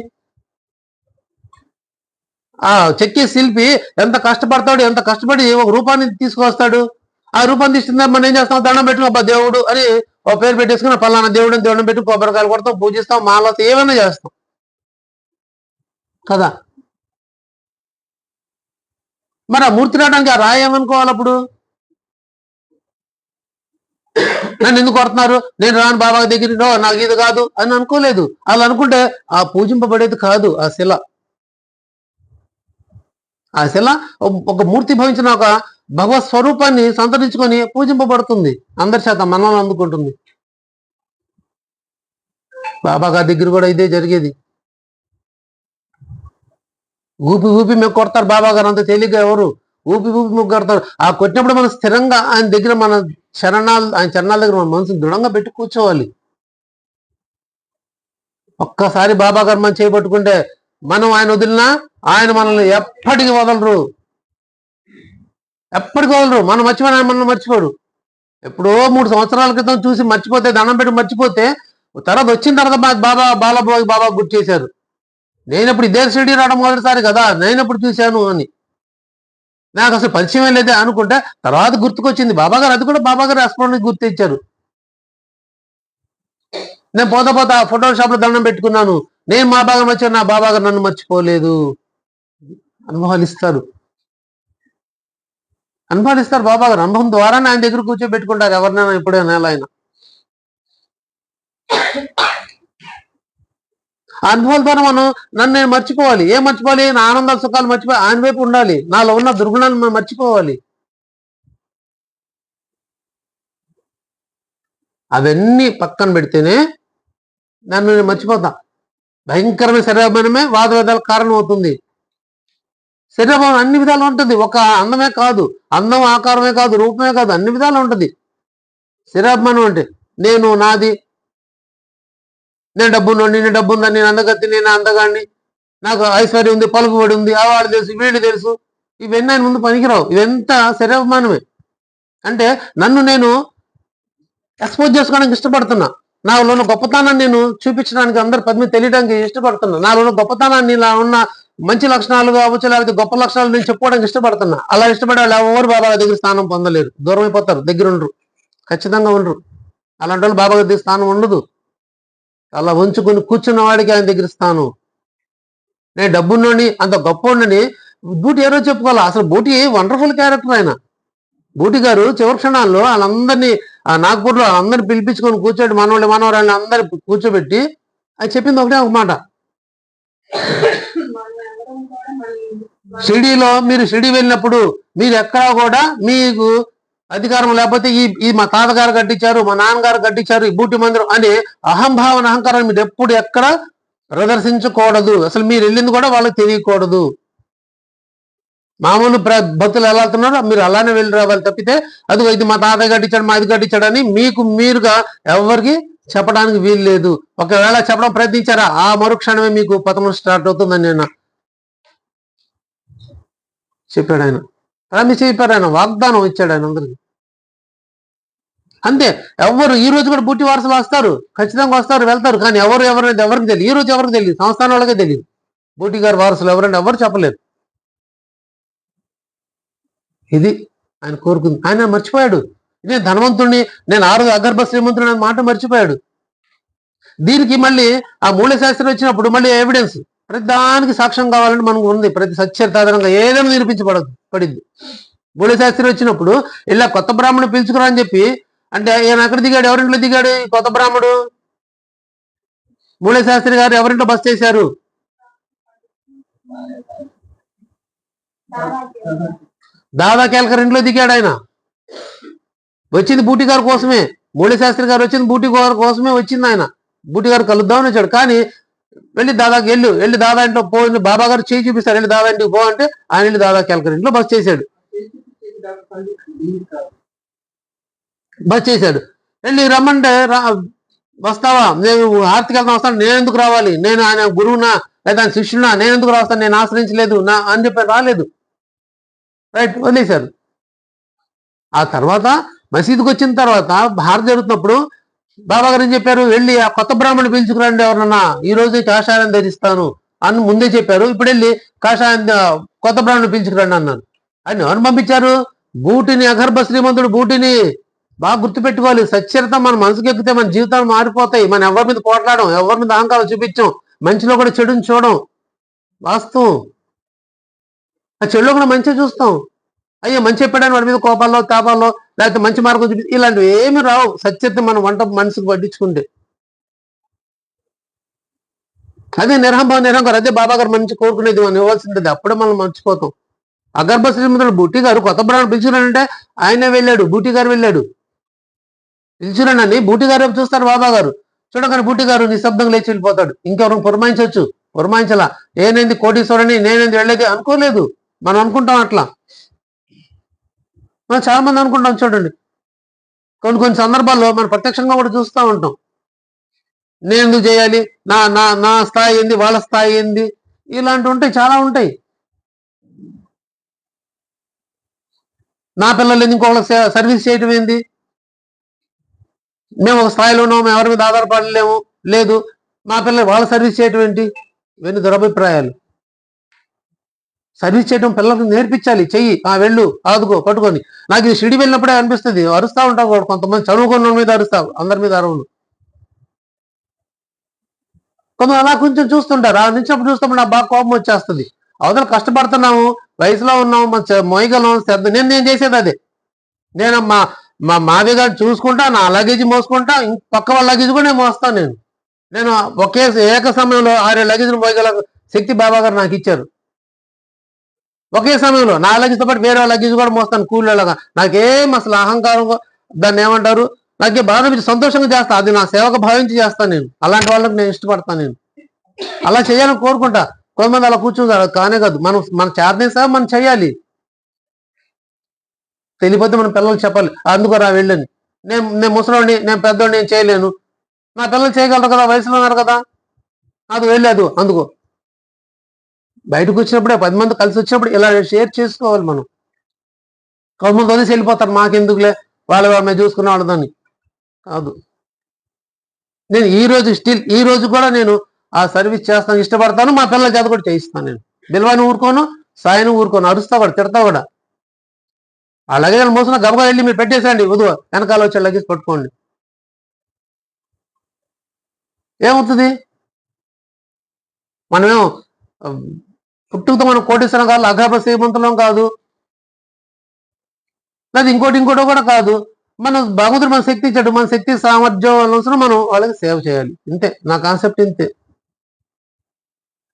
చెక్కి శిల్పి ఎంత కష్టపడతాడు, ఎంత కష్టపడి ఒక రూపాన్ని తీసుకొస్తాడు. ఆ రూపాన్ని తీసుకుందా మనం ఏం చేస్తాం? దండం పెట్టుకుని అబ్బా దేవుడు అని ఒక పేరు పెట్టేసుకుని పలానా దేవుడు అని దండం పెట్టి కొబ్బరికాయలు కొడతాం, పూజిస్తాం, మాలతో ఏమైనా చేస్తాం కదా. మరి ఆ మూర్తి రావడానికి ఆ రాయి ఏమనుకోవాలి? అప్పుడు నన్ను ఎందుకు కొడుతున్నారు, నేను రాను బాబా దగ్గర, నాకు ఇది కాదు అని అనుకోలేదు. అలా అనుకుంటే ఆ పూజింపబడేది కాదు ఆ శిల. ఆ శిల ఒక మూర్తి భవించిన ఒక భగవత్ స్వరూపాన్ని సంతరించుకొని పూజింపబడుతుంది, అందరి చేత మనల్ని అందుకుంటుంది. బాబా గారి దగ్గర కూడా ఇదే జరిగేది. ఊపి మేము కొడతారు బాబా గారు, అంత తేలిగ్గా ఎవరు ఊపి మేము కొడతారు. ఆ కొట్టినప్పుడు మనం స్థిరంగా ఆయన దగ్గర, మన ఆయన చరణాల దగ్గర మన మనసుని దృఢంగా పెట్టి కూర్చోవాలి. ఒక్కసారి బాబా గారు మనం చేయబట్టుకుంటే, మనం ఆయన వదిలినా ఆయన మనల్ని ఎప్పటికీ వదలరు, ఎప్పటికీ వదలరు. మనం మర్చిపోయిన ఆయన మనల్ని మర్చిపోడు. ఎప్పుడో 3 సంవత్సరాల క్రితం చూసి మర్చిపోతే, దండం పెట్టి మర్చిపోతే, తర్వాత వచ్చిన తర్వాత బాబా గుర్తు చేశారు. నేనప్పుడు ఇదే షిరిడి రావడం మొదటిసారి కదా, నేనప్పుడు చూశాను అని. నాకు అసలు పరిచయం లేదే అనుకుంటే తర్వాత గుర్తుకొచ్చింది బాబాగారు. అది కూడా బాబాగారు రెస్పాండ్ గుర్తు ఇచ్చారు. నేను పోతా ఫోటో షాప్ లో దండం పెట్టుకున్నాను, నేను మా బాగా మర్చాను, నా బాబాగారు నన్ను మర్చిపోలేదు. అనుభవాలు ఇస్తారు. అనుభవాలు ఇస్తారు బాబా గారు. అనుభవం ద్వారానే ఆయన దగ్గర కూర్చోబెట్టుకుంటారు ఎవరినైనా ఎప్పుడైనా ఎలా అయినా. ఆ అనుభవాల ద్వారా నన్ను నేను మర్చిపోవాలి. ఏం మర్చిపోవాలి? నా ఆనందాలు సుఖాలు మర్చిపోయి ఆయన వైపు ఉండాలి. నాలో ఉన్న దుర్గుణాలను మర్చిపోవాలి. అవన్నీ పక్కన పెడితేనే నన్ను నేను మర్చిపోతా. భయంకరమైన శరీరభావమే వాదవేదాలకు కారణం అవుతుంది. శరీరభావం అన్ని విధాలు ఉంటుంది. ఒక అందమే కాదు, అందం ఆకారమే కాదు, రూపమే కాదు, అన్ని విధాలు ఉంటుంది శరీరాభిమానం అంటే. నేను నాది, నేను డబ్బున్నోడిని, నేను డబ్బుందని, నేను అందగత్తి, నేను అందగాడిని, నాకు ఐశ్వర్యం ఉంది, పలుకుబడి ఉంది, ఆ వాడు తెలుసు, వీళ్ళు తెలుసు, ఇవన్నీ ఆయన ముందు పనికిరావు. ఇవంతా శరీరాభిమానమే. అంటే నన్ను నేను ఎక్స్పోజ్ చేసుకోవడానికి ఇష్టపడుతున్నా. నాలో ఉన్న గొప్పతనాన్ని నేను చూపించడానికి, అందరు పది మంది తెలియడానికి ఇష్టపడుతున్నా. నాలో ఉన్న గొప్పతనాన్ని, ఇలా ఉన్న మంచి లక్షణాలు కావచ్చు, లేకపోతే గొప్ప లక్షణాలు నేను చెప్పుకోవడానికి ఇష్టపడుతున్నా. అలా ఇష్టపడే వాళ్ళు ఎవరు బాబా దగ్గర స్థానం పొందలేరు. దూరం అయిపోతారు, దగ్గర ఉండరు, ఖచ్చితంగా ఉండరు. అలాంటి వాళ్ళు బాబా దగ్గర స్థానం ఉండదు. అలా ఉంచుకుని కూర్చున్న వాడికి ఆయన దగ్గర స్థానం. నేను డబ్బున్నోని, అంత గొప్ప ఉండని బూటి ఏ రోజు చెప్పుకోవాలా? అసలు బూటి వండర్ఫుల్ క్యారెక్టర్ ఆయన. బూటి గారు చివరి క్షణాల్లో వాళ్ళందరినీ నాగ్పూర్లో వాళ్ళందరినీ పిలిపించుకొని కూర్చోబెట్టి, మనవరాళ్ళని అందరు కూర్చోబెట్టి ఆయన చెప్పింది ఒకటే ఒక మాట. షిరిడీలో మీరు షిరిడీ వెళ్ళినప్పుడు మీరు ఎక్కడా కూడా మీకు అధికారం లేకపోతే ఈ మా తాతగారు కట్టించారు, మా నాన్నగారు కట్టించారు ఈ బూటి మందిరం అనే అహంభావన, అహంకారాన్ని మీరు ఎప్పుడు ఎక్కడ ప్రదర్శించకూడదు. అసలు మీరు వెళ్ళింది కూడా వాళ్ళకి తెలియకూడదు. మామూలు భక్తులు ఎలా వెళ్తున్నారో మీరు అలానే వెళ్ళి రావాలి తప్పితే అది ఇది మా తాతయ్య కట్టించాడు, మా ఇది కట్టించాడని మీకు మీరుగా ఎవరికి చెప్పడానికి వీలు లేదు. ఒకవేళ చెప్పడం ప్రయత్నించారా ఆ మరుక్షణమే మీకు పతనం స్టార్ట్ అవుతుందని నేను చెప్పాడు ఆయన. ప్రామిస్ చెప్పారు ఆయన, వాగ్దానం ఇచ్చాడు ఆయన అందరికి. అంతే. ఎవరు ఈ రోజు కూడా బూటి వారసులు వస్తారు, ఖచ్చితంగా వస్తారు, వెళ్తారు. కానీ ఎవరికి తెలియదు. ఈ రోజు ఎవరికి తెలియదు, సంస్థానం వాళ్ళకే తెలియదు బూటి గారి వారసులు ఎవరంటే ఎవరు చెప్పలేరు. ఇది ఆయన కోరుకుంది. ఆయన మర్చిపోయాడు. నేను ధనవంతుడిని, నేను అగర్భ శ్రీమంతుడు అనే మాట మర్చిపోయాడు. దీనికి మళ్ళీ ఆ మూలశాస్త్రం వచ్చినప్పుడు మళ్ళీ ఎవిడెన్స్, ప్రతి దానికి సాక్ష్యం కావాలంటే మనకు ఉంది. ప్రతి సత్యతాధారంగా ఏదైనా నిరూపించబడింది. మూలశాస్త్రి వచ్చినప్పుడు ఇలా కొత్త బ్రాహ్మణుడు పిలుచుకురా అని చెప్పి, అంటే ఈయన ఎక్కడ దిగాడు? ఎవరింట్లో దిగాడు ఈ కొత్త బ్రాహ్మణుడు? మూలశాస్త్రి గారు ఎవరింట్లో బస్ చేశారు? దాదా కేల్కర్ ఇంట్లో దిగాడు ఆయన. వచ్చింది బూటి గారి కోసమే. మూలశాస్త్రి గారు వచ్చింది బూటి గారి కోసమే వచ్చింది. ఆయన బూటి గారు కలుద్దామని వచ్చాడు. కానీ వెళ్ళి దాదాకి వెళ్ళి దాదా ఇంట్లో పోయింది. బాబా గారు చేయి చూపిస్తారు, వెళ్ళి దాదా ఇంటికి పో అంటే ఆయన వెళ్ళి దాదా కేల్కర్ ఇంట్లో బస్ చేశాడు. వెళ్ళి రమ్మంటే వస్తావా, నేను హారతికి వెళ్తాను, వస్తాను, నేను ఎందుకు రావాలి, నేను ఆయన గురువునా లేదా ఆయన శిష్యునా, నేను ఎందుకు రాస్తాను, నేను ఆశ్రయించలేదు అని చెప్పి రాలేదు. రైట్, వదిలేశారు. ఆ తర్వాత మసీదుకి వచ్చిన తర్వాత భారత జరుగుతున్నప్పుడు బాబా గారు ఏం చెప్పారు? వెళ్ళి ఆ కొత్త బ్రాహ్మణుని పిలుచుకురండి, ఎవరన్నా ఈ రోజు కాషాయం ధరిస్తాను అని ముందే చెప్పారు. ఇప్పుడు వెళ్ళి కాషాయం కొత్త బ్రాహ్మణుని పిలుచుకురండి అన్నారు. ఆయన ఎవరిని పంపించారు? బూటిని, అగర్భ శ్రీమంతుడు బూటిని. బాగా గుర్తుపెట్టుకోవాలి. సత్యత మన మనసుకి ఎక్కితే మన జీవితాలు మారిపోతాయి. మనం ఎవరి మీద పోట్లాడడం, ఎవరి మీద అహంకారం చూపించం, మంచిలో కూడా చెడుని చూడం. వాస్తవం. ఆ చెడులో కూడా మంచిగా చూస్తాం. అయ్యో మంచి చెప్పాడని వాడి మీద కోపాల్లో తాపాల్లో లేకపోతే మంచి మార్గం చూపి ఇలాంటివి ఏమి రావు. సత్యత మనం వంట మనసుకు పట్టించుకుంటే అదే నిరహంకారం. అదే బాబా గారు మంచి కోరుకునేది మనం ఇవ్వాల్సింది. అప్పుడే మనం మర్చిపోతాం. అగర్భ శ్రీమంతుడు బూటి గారు కొత్త బ్రాహ్మణుడు పిలిచిరానంటే ఆయనే వెళ్ళాడు, బూటి గారు వెళ్ళాడు. పిలిచిరానని బూటి గారు చూస్తారు బాబా గారు. చూడగానే బూటి గారు నిశ్శబ్దంగా లేచి వెళ్ళిపోతాడు. ఇంకెవరు పురమాయించవచ్చు, పురమాయించలా. నేనేంది కోటీశ్వరుని, నేనేంది వెళ్ళేది అనుకోలేదు. మనం అనుకుంటాం అట్లా. మనం చాలా మంది అనుకుంటాం. చూడండి, కొన్ని సందర్భాల్లో మనం ప్రత్యక్షంగా కూడా చూస్తూ ఉంటాం. నేను ఎందుకు చేయాలి, నా నా నా స్థాయి ఏంది, వాళ్ళ స్థాయి ఏంది, ఇలాంటివి ఉంటాయి, చాలా ఉంటాయి. నా పిల్లలు ఇంకొకళ్ళ సర్వీస్ చేయటం ఏంది, మేము ఒక స్థాయిలో ఉన్నాము, ఎవరి మీద ఆధారపడలేము, లేదు మా పిల్లలు వాళ్ళ సర్వీస్ చేయటం ఏంటి, ఇవన్నీ దురభిప్రాయాలు. సర్వీస్ చేయడం పిల్లలకు నేర్పించాలి. చెయ్యి, వెళ్ళు, ఆదుకో, పట్టుకొని. నాకు ఇది షిరిడి వెళ్ళినప్పుడే అనిపిస్తుంది. అరుస్తా ఉంటా కూడా, కొంతమంది చదువుకున్న మీద అరుస్తావు, అందరి మీద అరవును. కొంత అలా కొంచెం చూస్తుంటారు. ఆ నుంచి అప్పుడు చూస్తాము నాకు బాగా కోపం వచ్చేస్తుంది. అవతల కష్టపడుతున్నాము, వయసులో ఉన్నాం, మోయగలం శ్రద్ధ. నేను చేసేది అదే. నేను మా మావి గారు చూసుకుంటా, నా లగేజ్ మోసుకుంటా, పక్క వాళ్ళ లగేజ్ కూడా నేను మోస్తాను. నేను ఒకే ఏక సమయంలో 6 లగేజ్లు మోయగల శక్తి బాబా గారు నాకు ఇచ్చారు. ఒకే సమయంలో నా లగేజ్తో పాటు వేరే లగేజ్ కూడా మోస్తాను కూలీలాగా. నాకేం అసలు అహంకారం, దాన్ని ఏమంటారు, నాకే బాధ సంతోషంగా చేస్తా. అది నా సేవకు భావించి చేస్తాను నేను. అలాంటి వాళ్ళకి నేను ఇష్టపడతాను. నేను అలా చేయాలని కోరుకుంటా. కొంతమంది అలా కూర్చుంటారు, కానే కాదు. మన చేతనేసా మనం చేయాలి. తెలియపోతే మన పిల్లలు చెప్పాలి, అందుకో రా వెళ్ళని. నేను ముసలోడిని, నేను పెద్దోడిని, నేను చేయలేను. నా పిల్లలు చేయగలరు కదా, వయసులో ఉన్నారు కదా, అది వెళ్ళలేదు. అందుకో బయటకు వచ్చినప్పుడే 10 మంది కలిసి వచ్చినప్పుడు ఇలా షేర్ చేసుకోవాలి మనం. కొంతమంది వదిలేసి వెళ్ళిపోతారు, మాకెందుకులే, వాళ్ళ మేము చూసుకునే వాళ్ళదని. కాదు, నేను ఈ రోజు కూడా నేను ఆ సర్వీస్ చేస్తాను, ఇష్టపడతాను. మా పిల్లల చేత కూడా చేయిస్తాను. నేను బిల్వాని ఊరుకోను, సాయిని ఊరుకోను, అరుస్తా కూడా, తిడతా కూడా. ఆ లగేజ్ మోసిన గబగా వెళ్ళి మీరు పెట్టేసండి, వధువు వెనకాల వచ్చే లగేజ్ పట్టుకోండి. ఏమవుతుంది? మనమేమో పుట్టుకతో మనం కోటేశ్వరం కాదు, అఘాప శ్రీమంతులం కాదు, లేదా ఇంకోటి కూడా కాదు. మన భగవంతుడు మన శక్తి ఇచ్చాడు. మన శక్తి సామర్థ్యం అనుసరం మనం వాళ్ళకి సేవ చేయాలి. ఇంతే నా కాన్సెప్ట్. ఇంతే.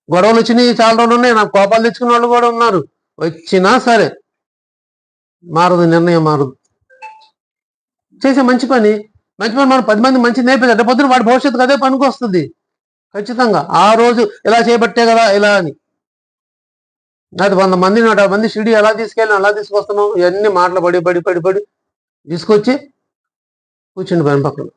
గొడవలు వచ్చినాయి, చాలా రోజులు ఉన్నాయి. నాకు కోపాలు తెచ్చుకున్న వాళ్ళు కూడా ఉన్నారు. వచ్చినా సరే మారదు, నిర్ణయం మారదు. చేసే మంచి పని మనం 10 మంది మంచి నేర్పించాలి. పొద్దున వాడి భవిష్యత్తు అదే పనికి వస్తుంది ఖచ్చితంగా. ఆ రోజు ఇలా చేయబట్టే కదా ఇలా అని. అది 100 మంది 150 మంది షిడి ఎలా తీసుకెళ్ళి అలా తీసుకొస్తున్నాం, ఇవన్నీ మాటలు పడి తీసుకొచ్చి కూర్చుండి పని పక్కన.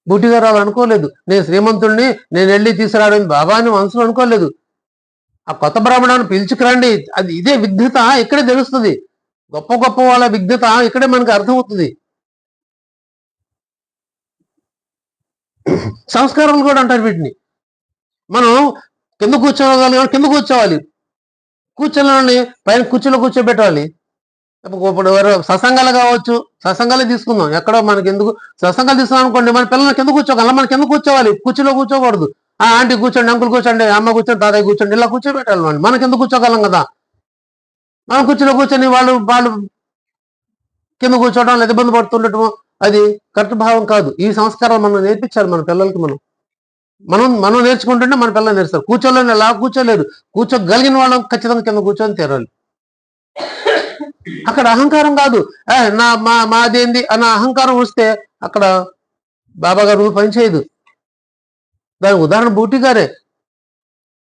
బూటి గారు అలా అనుకోలేదు. నేను శ్రీమంతుడిని, నేను వెళ్ళి తీసుకురావడం బాబా అని మనసులో అనుకోలేదు. ఆ కొత్త బ్రాహ్మణాన్ని పిలుచుకురండి, అది ఇదే విఘ్నత ఇక్కడే తెలుస్తుంది. గొప్ప వాళ్ళ విఘ్నత ఇక్కడే మనకు అర్థమవుతుంది. సంస్కారాలు కూడా అంటారు వీటిని. మనం కింద కూర్చోగలిగిన కింద కూర్చోవాలి, కూర్చోని పైన కుర్చీలో కూర్చోబెట్టాలి. ఇప్పుడు సత్సంగాలు కావచ్చు, సత్సంగాలే తీసుకుందాం. ఎక్కడో మనకి ఎందుకు సత్సంగాలు తీసుకున్నాం అనుకోండి, మన పిల్లల్ని కింద కూర్చోగలం. మనం కింద కూర్చోవాలి, కుర్చీలో కూర్చోకూడదు. ఆంటీ కూర్చోండి, అంకుల్ కూర్చోండి, అమ్మ కూర్చోండి, తాతయ్య కూర్చోండి, ఇలా కూర్చోబెట్టాలి. మనం కింద కూర్చోగలం కదా. మనం కుర్చీలో కూర్చొని వాళ్ళు కింద కూర్చోవడం లేదా ఇబ్బంది పడుతుండటం అది కరెక్ట్ భావం కాదు. ఈ సంస్కారాలు మనం నేర్పించాలి మన పిల్లలకి. మనం నేర్చుకుంటుంటే మన పిల్లలు నేర్చుతారు. కూర్చోలేని ఎలా కూర్చోలేరు. కూర్చోగలిగిన వాళ్ళం ఖచ్చితంగా కింద కూర్చొని తీరాలి. అక్కడ అహంకారం కాదు, మాదేంది అన్న అహంకారం వస్తే అక్కడ బాబా గారు పనిచేయదు. దానికి ఉదాహరణ బూటి గారే.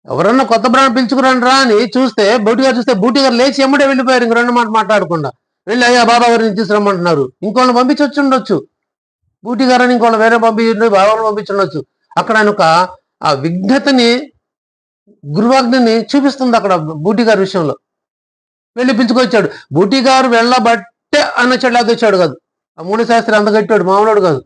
ఎవరన్నా కొత్త బ్రాండ్ పిలుచుకురండి రా అని చూస్తే బూటి గారు చూస్తే బూటి గారు లేచి ఎమ్మడే వెళ్ళిపోయారు. ఇంక 2 మాట మాట్లాడకుండా వెళ్ళి అయ్యా బాబా గారిని తీసుకురమ్మంటున్నారు. ఇంకోళ్ళని పంపించొచ్చు ఉండొచ్చు, బూటి గారని ఇంకోళ్ళు వేరే పంపించండి, బాబాను పంపించుండొచ్చు. అక్కడ ఆయన ఒక ఆ విఘ్నతని, గురువాగ్ని చూపిస్తుంది అక్కడ బూటి గారి విషయంలో. వెళ్ళి పిలుచుకొచ్చాడు. బూటి గారు వెళ్ళబట్టే అన్నచ్చాడు, అది వచ్చాడు కాదు. ఆ 3 శాస్త్రి అంత కట్టాడు, మామూలుడు కాదు.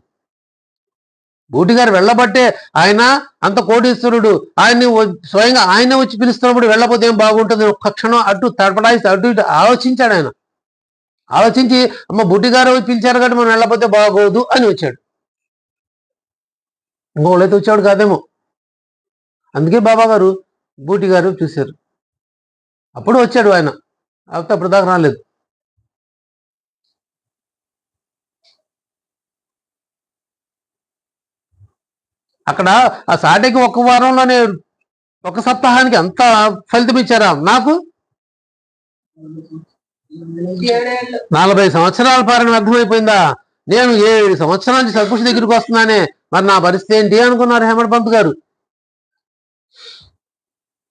బూటి గారు వెళ్ళబట్టే ఆయన అంత కోటీశ్వరుడు. ఆయన్ని స్వయంగా ఆయనే వచ్చి పిలుస్తున్నప్పుడు వెళ్ళకపోతే ఏం బాగుంటుంది. ఒక్క క్షణం అటు తడపడాయిస్తే అటు ఇటు ఆలోచించాడు. ఆయన ఆలోచించి అమ్మ బూటి గారు వచ్చి పిలిచారు కాబట్టి మనం వెళ్ళకపోతే బాగోదు అని వచ్చాడు. ఇంకోళ్ళైతే వచ్చాడు కాదేమో. అందుకే బాబా గారు బూటి గారు చూశారు, అప్పుడు వచ్చాడు ఆయన. అప్పుడు దాకా రాలేదు. అక్కడ ఆ సాటికి 1 వారంలోనే 1 సప్తాహానికి అంత ఫలితం ఇచ్చారా? నాకు 40 సంవత్సరాల పాలన అర్థమైపోయిందా? నేను 7 సంవత్సరాల నుంచి సత్పురుషు దగ్గరికి వస్తున్నానే, మరి నా పరిస్థితి ఏంటి అనుకున్నారు హేమడ్ పంత్ గారు.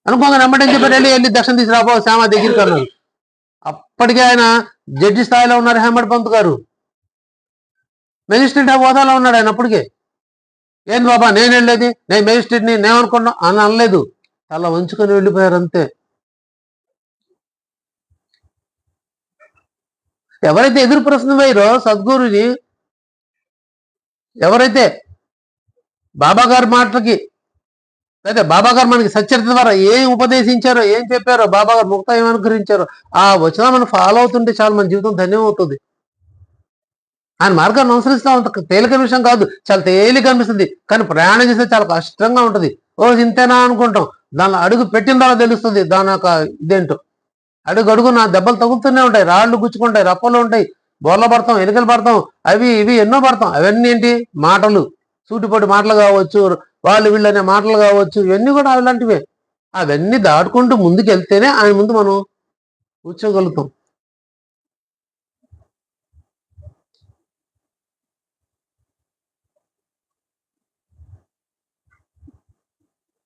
అనుకోగా నమ్మటం చెప్పారు, వెళ్ళి దర్శనం తీసుకురాబో శ్యామ దగ్గరికి అన్నారు. అప్పటికే ఆయన జడ్జి స్థాయిలో ఉన్నారు హేమడ్ పంత్ గారు. మెజిస్ట్రేట్ హోదాలో ఉన్నాడు ఆయన అప్పటికే. ఏం బాబా నేను వెళ్ళేది, నేను మెజిస్ట్రేట్ని నేననుకున్నా అని అనలేదు. అలా ఉంచుకొని వెళ్ళిపోయారు అంతే. ఎవరైతే ఎదురు ప్రశ్న వేయరో సద్గురుని, ఎవరైతే బాబా గారి మాటలకి, అయితే బాబా గారు మనకి సచ్చరిత ద్వారా ఏం ఉపదేశించారో, ఏం చెప్పారో, బాబా గారు ముక్త ఏం అనుగ్రహించారో ఆ వచనం మనం ఫాలో అవుతుంటే చాలు, మన జీవితం ధన్యం అవుతుంది. ఆయన మార్గాన్ని అనుసరిస్తాం. అంత తేలిక విషయం కాదు, చాలా తేలిక అనిపిస్తుంది. కానీ ప్రయాణం చేస్తే చాలా కష్టంగా ఉంటుంది. ఓ ఇంతేనా అనుకుంటాం. దాని అడుగు పెట్టిన తర్వాత తెలుస్తుంది దాని యొక్క ఇదేంటో. అడుగు అడుగున దెబ్బలు తగులుతూనే ఉంటాయి, రాళ్ళు గుచ్చుకుంటాయి, రప్పలు ఉంటాయి, బోర్ల పడతాం, ఎలుకలు పడతాం, అవి ఇవి ఎన్నో పడతాం. అవన్నీ ఏంటి? మాటలు, సూటిపోటి మాటలు కావచ్చు, వాళ్ళు వీళ్ళనే మాటలు కావచ్చు, ఇవన్నీ కూడా అలాంటివే. అవన్నీ దాటుకుంటూ ముందుకు వెళ్తేనే ఆయన ముందు మనం కూర్చోగలుగుతాం.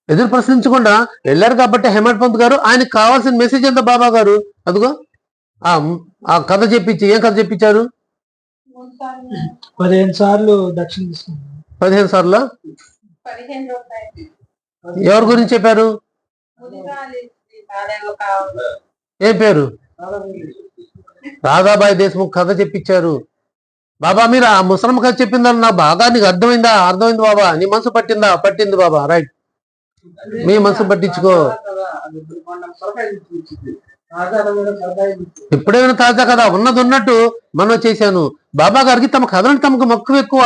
ఎదురు ప్రశ్నించకుండా వెళ్ళారు కాబట్టి హేమంత్ పంత్ గారు ఆయనకు కావాల్సిన మెసేజ్ ఎంత బాబా గారు అదిగో ఆ కథ చెప్పించి ఏం కథ చెప్పించారు? 15 సార్లు దక్షిణ తీసుకున్నాను. 15 సార్లు ఎవరి గురించి చెప్పారు? ఏం పేరు? రాధాబాయి దేశ్ముఖ్ కథ చెప్పించారు. బాబా మీరు ఆ ముసలమ్మ కథ చెప్పిందని నాకు బాగా నీకు అర్థమైందా? అర్థమైంది బాబా. నీ మనసు పట్టిందా? పట్టింది బాబా. రైట్, మీ మనసు పట్టించుకో. ఎప్పుడైనా తాజా కదా ఉన్నది ఉన్నట్టు మనం చేశాను. బాబా గారికి తమ కథలను తమకు మక్కువ ఎక్కువ.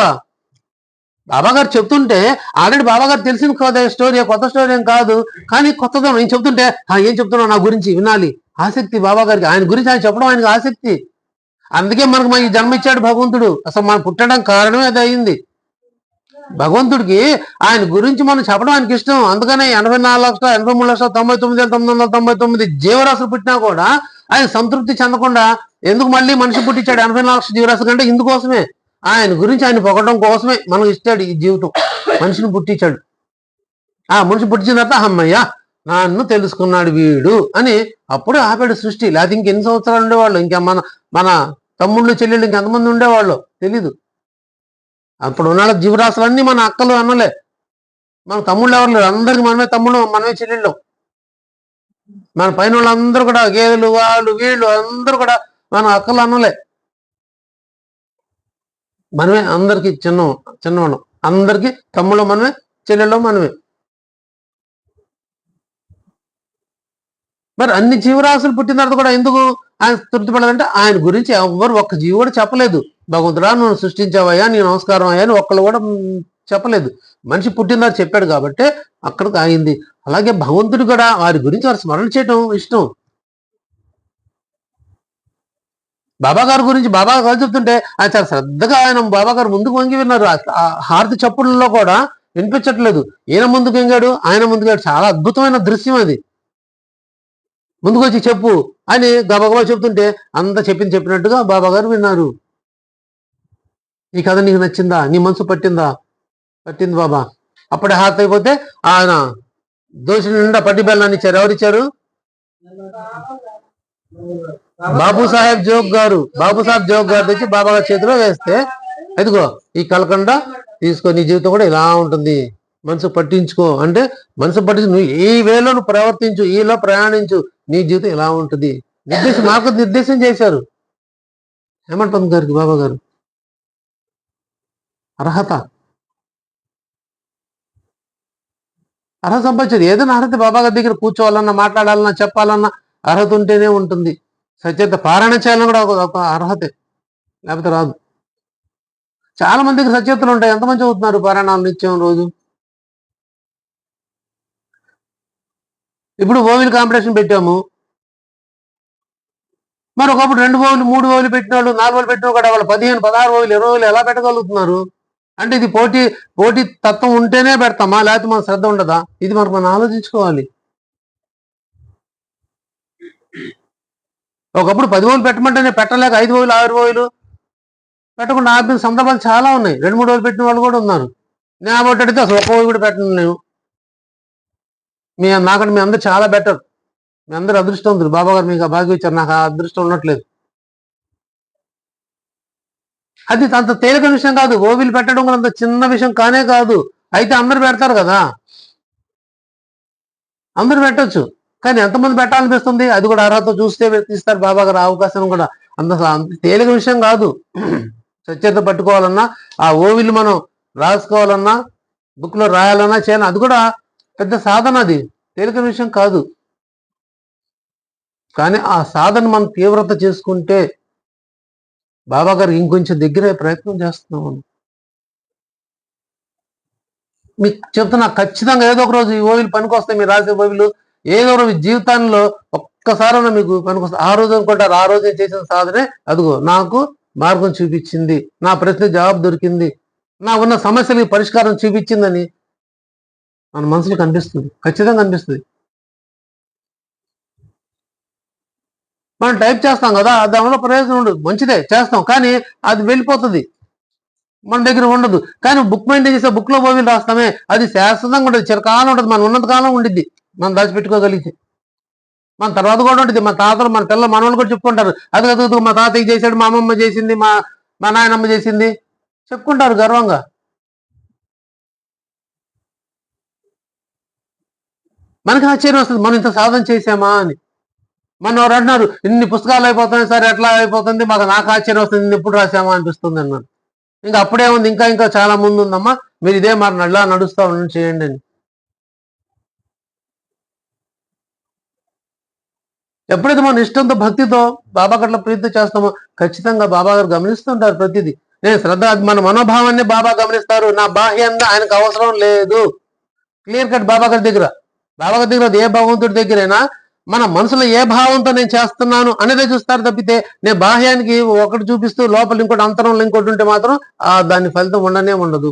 బాబా గారు చెప్తుంటే ఆల్రెడీ బాబా గారు తెలిసిన కదా స్టోరీ, కొత్త స్టోరీ ఏం కాదు. కానీ కొత్తగా నేను చెప్తుంటే ఏం చెప్తున్నావు నా గురించి వినాలి ఆసక్తి బాబా గారికి. ఆయన గురించి ఆయన చెప్పడం ఆయనకు ఆసక్తి. అందుకే మనకు ఈ జన్మ ఇచ్చాడు భగవంతుడు. అసలు మనం పుట్టడం కారణమే అది అయింది. భగవంతుడికి ఆయన గురించి మనం చెప్పడం ఆయనకి ఇష్టం. అందుకనే 84,83,99,999 జీవరాశులు పుట్టినా కూడా ఆయన సంతృప్తి చెందకుండా ఎందుకు మళ్ళీ మనిషి పుట్టించాడు 84 లక్షల జీవరాశుల కంటే ఇందుకోసమే, ఆయన గురించి ఆయన పొగడం కోసమే మనకు ఇస్తాడు ఈ జీవితం. మనిషిని పుట్టించాడు. ఆ మనిషి పుట్టించిన తర్వాత అమ్మయ్య నన్ను తెలుసుకున్నాడు వీడు అని అప్పుడే ఆపాడు సృష్టి. లేకపోతే ఇంకెన్ని సంవత్సరాలు ఉండేవాళ్ళు, ఇంకా మన తమ్ముళ్ళు చెల్లెళ్ళు ఇంకెంతమంది ఉండేవాళ్ళు తెలీదు. అప్పుడు ఉన్న జీవరాశులన్నీ మన అక్కలు అన్నలే, మన తమ్ముళ్ళు ఎవరు లేరు. అందరికి మనమే తమ్ముళ్ళు, మనమే చెల్లెళ్ళు. మన పైన వాళ్ళందరూ కూడా గేదెలు వాళ్ళు వీళ్ళు అందరూ కూడా మన అక్కలు అన్నలే. మనమే అందరికి చిన్నవాళ్ళం, అందరికి తమ్ముళ్ళు మనమే, చెల్లెళ్ళు మనమే. మరి అన్ని జీవరాశులు పుట్టిన తర్వాత కూడా ఎందుకు ఆయన తృప్తిపడదంటే ఆయన గురించి ఎవరు ఒక్క జీవి కూడా చెప్పలేదు. భగవంతుడా నువ్వు సృష్టించావయ్యా, నీ నమస్కారం అయ్యా అని ఒక్కళ్ళు కూడా చెప్పలేదు. మనిషి పుట్టినారు చెప్పాడు కాబట్టి అక్కడికి ఆగింది. అలాగే భగవంతుడు కూడా వారి గురించి వారు స్మరణ చేయడం ఇష్టం. బాబా గారి గురించి బాబా గారు చెప్తుంటే ఆయన చాలా శ్రద్ధగా ఆయన బాబా గారు ముందుకు వంగి విన్నారు. ఆ హారతి చప్పుడుల్లో కూడా వినిపించట్లేదు. ఈయన ముందుకు వంగాడు, ఆయన ముందుకు. చాలా అద్భుతమైన దృశ్యం అది. ముందుకు వచ్చి చెప్పు అని గబగబా చెప్తుంటే అంతా చెప్పినట్టుగా బాబా గారు విన్నారు. ఈ కథ నీకు నచ్చిందా? నీ మనసు పట్టిందా? పట్టింది బాబా. అప్పుడే హారతి అయిపోతే ఆయన దోషి నిండా పట్టి బెల్లాన్ని ఇచ్చారు. ఎవరిచ్చారు? బాబుసాహెబ్ జోగ్ గారు. బాబుసాహెబ్ జోగ్ గారు తెచ్చి బాబా గారి చేతిలో వేస్తే ఎదుగో ఈ కలకండ తీసుకో, నీ జీవితం కూడా ఇలా ఉంటుంది, మనసు పట్టించుకో అంటే మనసు పట్టించు, నువ్వు ఈ వేలో నువ్వు ప్రవర్తించు, ఈలో ప్రయాణించు, నీ జీవితం ఇలా ఉంటుంది నిర్దేశం చేశారు హేమంత్ పంత్ గారికి బాబా గారు. అర్హత సంపాదించారు. ఏదైనా అర్హత బాబా గారి దగ్గర కూర్చోవాలన్నా, మాట్లాడాలన్నా, చెప్పాలన్నా అర్హత ఉంటేనే ఉంటుంది. సత్యత పారాయణ చేయాలని కూడా ఒక అర్హతే, లేకపోతే రాదు. చాలా మందికి సత్యతలు ఉంటాయి. ఎంతమంది చదువుతున్నారు పారాయణాలు నిత్యం రోజు? ఇప్పుడు ఓవిల్ కాంపిటీషన్ పెట్టాము. మరి ఒకప్పుడు 2 ఓవులు 3 ఓవులు పెట్టిన వాళ్ళు, 4 ఓవులు పెట్టిన కూడా వాళ్ళు 15, 16 ఓవులు 20 ఓవులు ఎలా పెట్టగలుగుతున్నారు? అంటే ఇది పోటీ తత్వం ఉంటేనే పెడతామా, లేకపోతే మన శ్రద్ధ ఉండదా? ఇది మనం ఆలోచించుకోవాలి. ఒకప్పుడు 10 ఓవులు పెట్టమంటేనే పెట్టలేక 5 ఓవులు 6 ఓవులు పెట్టకుండా ఆపిన సందర్భాలు చాలా ఉన్నాయి. 2-3 ఓవులు పెట్టిన వాళ్ళు కూడా ఉన్నారు. నేను అబౌట్ అడిగితే అసలు 1 ఓవు కూడా పెట్టను నేను. నాకంటే మీ అందరూ చాలా బెటర్. మీ అందరూ అదృష్టవంతులు. బాబా గారు మీకు ఆ భాగ్యం ఇచ్చారు, నాకు ఆ అదృష్టం ఉండట్లేదు. అది అంత తేలిక విషయం కాదు. ఓవిలు పెట్టడం కూడా అంత చిన్న విషయం కానే కాదు. అయితే అందరు పెడతారు కదా, అందరు పెట్టచ్చు. కానీ ఎంతమంది పెట్టాలనిపిస్తుంది? అది కూడా అర్హత చూస్తే ఇస్తారు బాబా గారు అవకాశం కూడా. అంత తేలిక విషయం కాదు. సత్యత పట్టుకోవాలన్నా, ఆ ఓవిలు మనం రాసుకోవాలన్నా, బుక్ లో రాయాలన్నా, చేయాలన్నా అది కూడా పెద్ద సాధన. అది తేలిక విషయం కాదు. కానీ ఆ సాధన మనం తీవ్రత చేసుకుంటే బాబా గారికి ఇంకొంచెం దగ్గరే ప్రయత్నం చేస్తున్నాం. మీకు చెప్తున్నా, ఖచ్చితంగా ఏదో ఒక రోజు ఈ ఓవిలు పనికొస్తాయి. మీరు రాసే ఓవిలు ఏదో రోజు జీవితాల్లో ఒక్కసారైనా మీకు పనికొస్తాయి. ఆ రోజు అనుకుంటారు, ఆ రోజు చేసిన సాధనే అదిగో నాకు మార్గం చూపించింది, నా ప్రశ్న జవాబు దొరికింది, నా ఉన్న సమస్యలకి పరిష్కారం చూపించిందని మన మనసులో కనిపిస్తుంది, ఖచ్చితంగా కనిపిస్తుంది. మనం టైప్ చేస్తాం కదా, దానివల్ల ప్రయోజనం ఉండదు. మంచిదే చేస్తాం, కానీ అది వెళ్ళిపోతుంది, మన దగ్గర ఉండదు. కానీ బుక్ మెయింటైన్ చేసే బుక్ లో ఓవిలు రాస్తామే, అది శాశ్వతంగా ఉండదు, చిరకాలం ఉంటుంది, మనం ఉన్నంత కాలం ఉండిద్ది, మనం దాచిపెట్టుకోగలిగితే. మన తర్వాత కూడా ఉంటుంది. మన తాతలు, మన పిల్లలు, మన వాళ్ళు కూడా చెప్పుకుంటారు, అది అది మా తాతయ్య చేశాడు, మా అమ్మమ్మ చేసింది, మా నాయనమ్మ చేసింది, చెప్పుకుంటారు గర్వంగా. మనకి ఆశ్చర్యం వస్తుంది, మనం ఇంత సాధన చేసామా అని. మన ఎవరు అంటున్నారు, ఇన్ని పుస్తకాలు అయిపోతున్నాయి సార్, ఎట్లా అయిపోతుంది, నాకు ఆశ్చర్యం వస్తుంది, ఇన్ని ఎప్పుడు రాసామా అనిపిస్తుంది అన్నాను. ఇంకా అప్పుడే ఉంది, ఇంకా చాలా ముందు ఉందమ్మా, మీరు ఇదే మరి నల్లా నడుస్తా ఉండి చేయండి అని. ఎప్పుడైతే మన ఇష్టంతో భక్తితో బాబా గట్ల ప్రీతి చేస్తామో ఖచ్చితంగా బాబా గారు గమనిస్తుంటారు ప్రతిదీ. నేను శ్రద్ధ, మన మనోభావాన్ని బాబా గమనిస్తారు, నా బాహ్యంగా ఆయనకు అవసరం లేదు. క్లియర్ కట్ బాబా గారి దగ్గర ఏ భగవంతుడి దగ్గరైనా మన మనసులో ఏ భావంతో నేను చేస్తున్నాను అనేదే చూస్తారు తప్పితే, నేను బాహ్యానికి ఒకటి చూపిస్తూ లోపల ఇంకోటి, అంతరంలో ఇంకోటి ఉంటే మాత్రం దాని ఫలితం ఉండనే ఉండదు.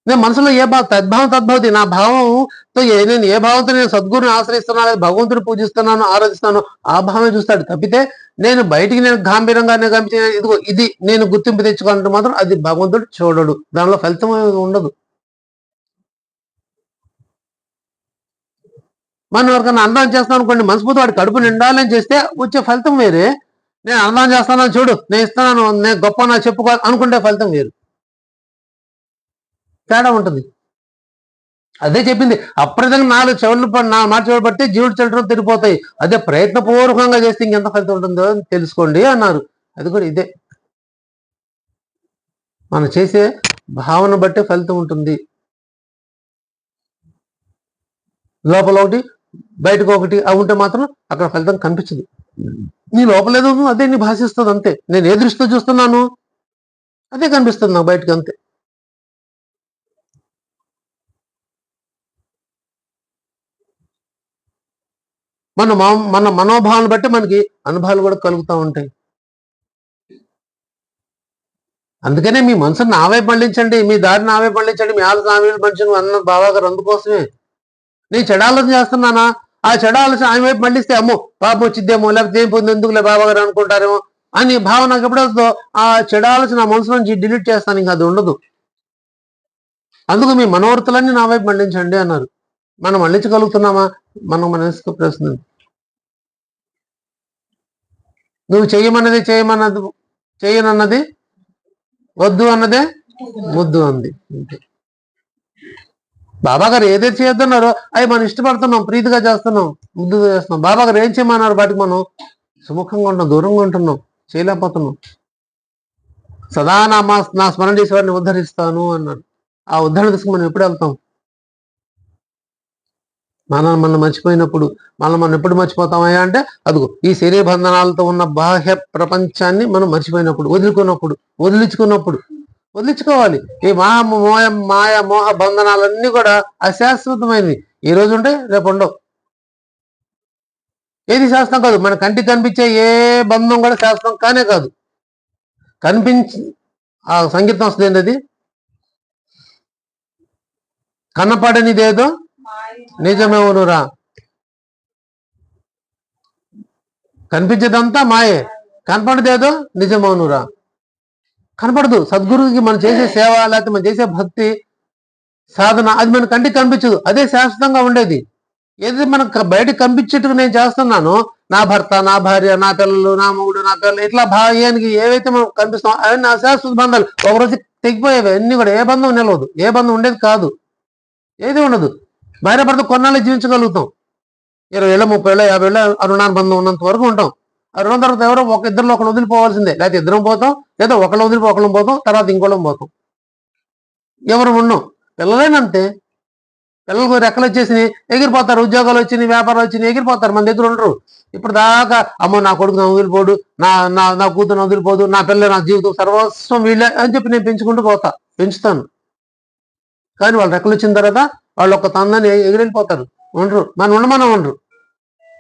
నేను మనసులో ఏ భావం, తద్భవతి, నా భావంతో నేను ఏ భావంతో నేను సద్గురుని ఆశ్రయిస్తున్నాను, భగవంతుని పూజిస్తున్నాను, ఆరాధిస్తున్నాను, ఆ భావమే చూస్తాడు తప్పితే, నేను బయటికి నేను గాంభీరంగానే కనిపించే ఇదిగో ఇది నేను గుర్తింపు తెచ్చుకోవాలంటే మాత్రం అది భగవంతుడు చూడడు, దానిలో ఫలితం ఉండదు. మనం ఎవరికైనా అన్నదానం చేస్తాం అనుకోండి, మనస్ఫూర్తి వాడి కడుపు నిండాలని చేస్తే వచ్చే ఫలితం వేరే. నేను అన్నదానం చేస్తానని చూడు, నేను ఇస్తున్నాను, నేను గొప్ప నా చెప్పుకోవాలి అనుకుంటే ఫలితం వేరు, తేడా ఉంటుంది. అదే చెప్పింది, అప్రదంగా 4 చెవులు నా మాట చెవులు పడితే జీవుడు చెల్టం తిరిగిపోతాయి, అదే ప్రయత్నపూర్వకంగా చేస్తే ఇంకెంత ఫలితం ఉంటుందో తెలుసుకోండి అన్నారు. అది కూడా ఇదే, మనం చేసే భావన బట్టే ఫలితం ఉంటుంది. లోపల ఒకటి బయటకు ఒకటి అవి ఉంటే మాత్రం అక్కడ ఫలితం కనిపించదు. నీ లోపల ఏదో అదే నీ భాషిస్తుంది అంతే. నేను ఏ దృష్టితో చూస్తున్నాను అదే కనిపిస్తుంది నాకు బయటకు, అంతే. మన మనోభావాన్ని బట్టి మనకి అనుభవాలు కూడా కలుగుతూ ఉంటాయి. అందుకనే మీ మనసును నావే పండించండి, మీ దారి నావే పండించండి, మీ ఆలోచన నావే పండించండి అన్న బాబా గారు అందుకోసమే. నేను చెడు ఆలోచన చేస్తున్నానా, ఆ చెడు ఆలోచన ఆమె వైపు పండిస్తే అమ్మో పాపం వచ్చిద్దేమో, లేకపోతే ఏం పొంది ఎందుకులే బాబా గారు అనుకుంటారేమో అని భావన నాకు ఎప్పుడు వస్తుందో ఆ చెడు ఆలోచన నా మనసు నుంచి డిలీట్ చేస్తాను, ఇంకా అది ఉండదు. అందుకు మీ మనోవర్తులన్నీ నా వైపు పండించండి అన్నారు. మనం మళ్ళించగలుగుతున్నామా? మనం మనసుకు ప్రశ్న. నువ్వు చేయనన్నది వద్దు అన్నదే ముద్దు అంది. బాబా గారు ఏదైతే చేయొద్దన్నారో అవి మనం ఇష్టపడుతున్నాం, ప్రీతిగా చేస్తున్నాం, ముద్దుగా చేస్తున్నాం. బాబా గారు ఏం చేయమన్నారు వాటికి మనం సుముఖంగా ఉంటున్నాం, దూరంగా ఉంటున్నాం, చేయలేకపోతున్నాం. సదా నా స్మరణ చేసే వారిని ఉద్ధరిస్తాను అన్నాడు. ఆ ఉద్ధరణ దిశకు మనం ఎప్పుడు వెళ్తాం? మనం మర్చిపోయినప్పుడు. మనం ఎప్పుడు మర్చిపోతామయ్యా అంటే అదిగో ఈ శరీర బంధనాలతో ఉన్న బాహ్య ప్రపంచాన్ని మనం మర్చిపోయినప్పుడు, వదిలించుకోవాలి. ఈ మాయ మోహ బంధనాలన్నీ కూడా అశాశ్వతమైనవి. ఈ రోజు ఉంటే రేపు ఉండవు. ఏది శాశ్వతం కాదు. మన కంటికి కనిపించే ఏ బంధం కూడా శాశ్వతం కానే కాదు. కనిపించి ఆ సంగీతం వస్తుంది ఏంటది, కనపడనిదేదో నిజమేవునురా. కనిపించేదంతా మాయే, కనపడదేదో నిజమవునురా. కనపడదు. సద్గురువుకి మనం చేసే సేవ లేకపోతే మనం చేసే భక్తి సాధన అది మన కంటికి కనిపించదు, అదే శాశ్వతంగా ఉండేది. ఏదైతే మనకు బయటకు కనిపించేట్టుగా నేను చేస్తున్నానో, నా భర్త, నా భార్య, నా పిల్లలు, నా మొగుడు, నా పిల్లలు, ఇట్లా భార్యానికి ఏవైతే మనం కనిపిస్తామో అవన్నీ అశాశ్వత బంధాలు. ఒకరోజు తెగిపోయేవి అన్ని కూడా. ఏ బంధం నిలవదు, ఏ బంధం ఉండేది కాదు, ఏది ఉండదు. భార్య భర్త కొన్నాళ్ళు జీవించగలుగుతాం, 20 ఏళ్ళ 30 ఏళ్ళ 50 ఏళ్ళ అరుణానుబంధం ఉన్నంత వరకు ఉంటాం. ఆ రుణం తర్వాత ఎవరో ఇద్దరిలో ఒకళ్ళు వదిలిపోవాల్సిందే, లేకపోతే ఇద్దరం పోతాం, లేదా ఒకళ్ళు వదిలిపో ఒకళ్ళం పోతాం, తర్వాత ఇంకోళ్ళం పోతాం, ఎవరు ఉన్నాం. పిల్లలేనంతే, పిల్లలకు రెక్కలు వచ్చేసి ఎగిరిపోతారు, ఉద్యోగాలు వచ్చినాయి, వ్యాపారాలు వచ్చినాయి, ఎగిరిపోతారు, మన దగ్గర ఉండరు. ఇప్పుడు దాకా అమ్మో నా కొడుకు నా వదిలిపోడు, నా కూతురు నా వదిలిపోదు, నా పిల్ల నా జీవితం సర్వస్వం వీళ్ళే అని చెప్పి నేను పెంచుకుంటూ పోతా. పెంచుతాను. కానీ వాళ్ళు రెక్కలు వచ్చిన తర్వాత వాళ్ళు ఒక తందాన్ని ఎగిరెళ్ళిపోతారు, ఉండరు, మనం ఉండమనం ఉండరు.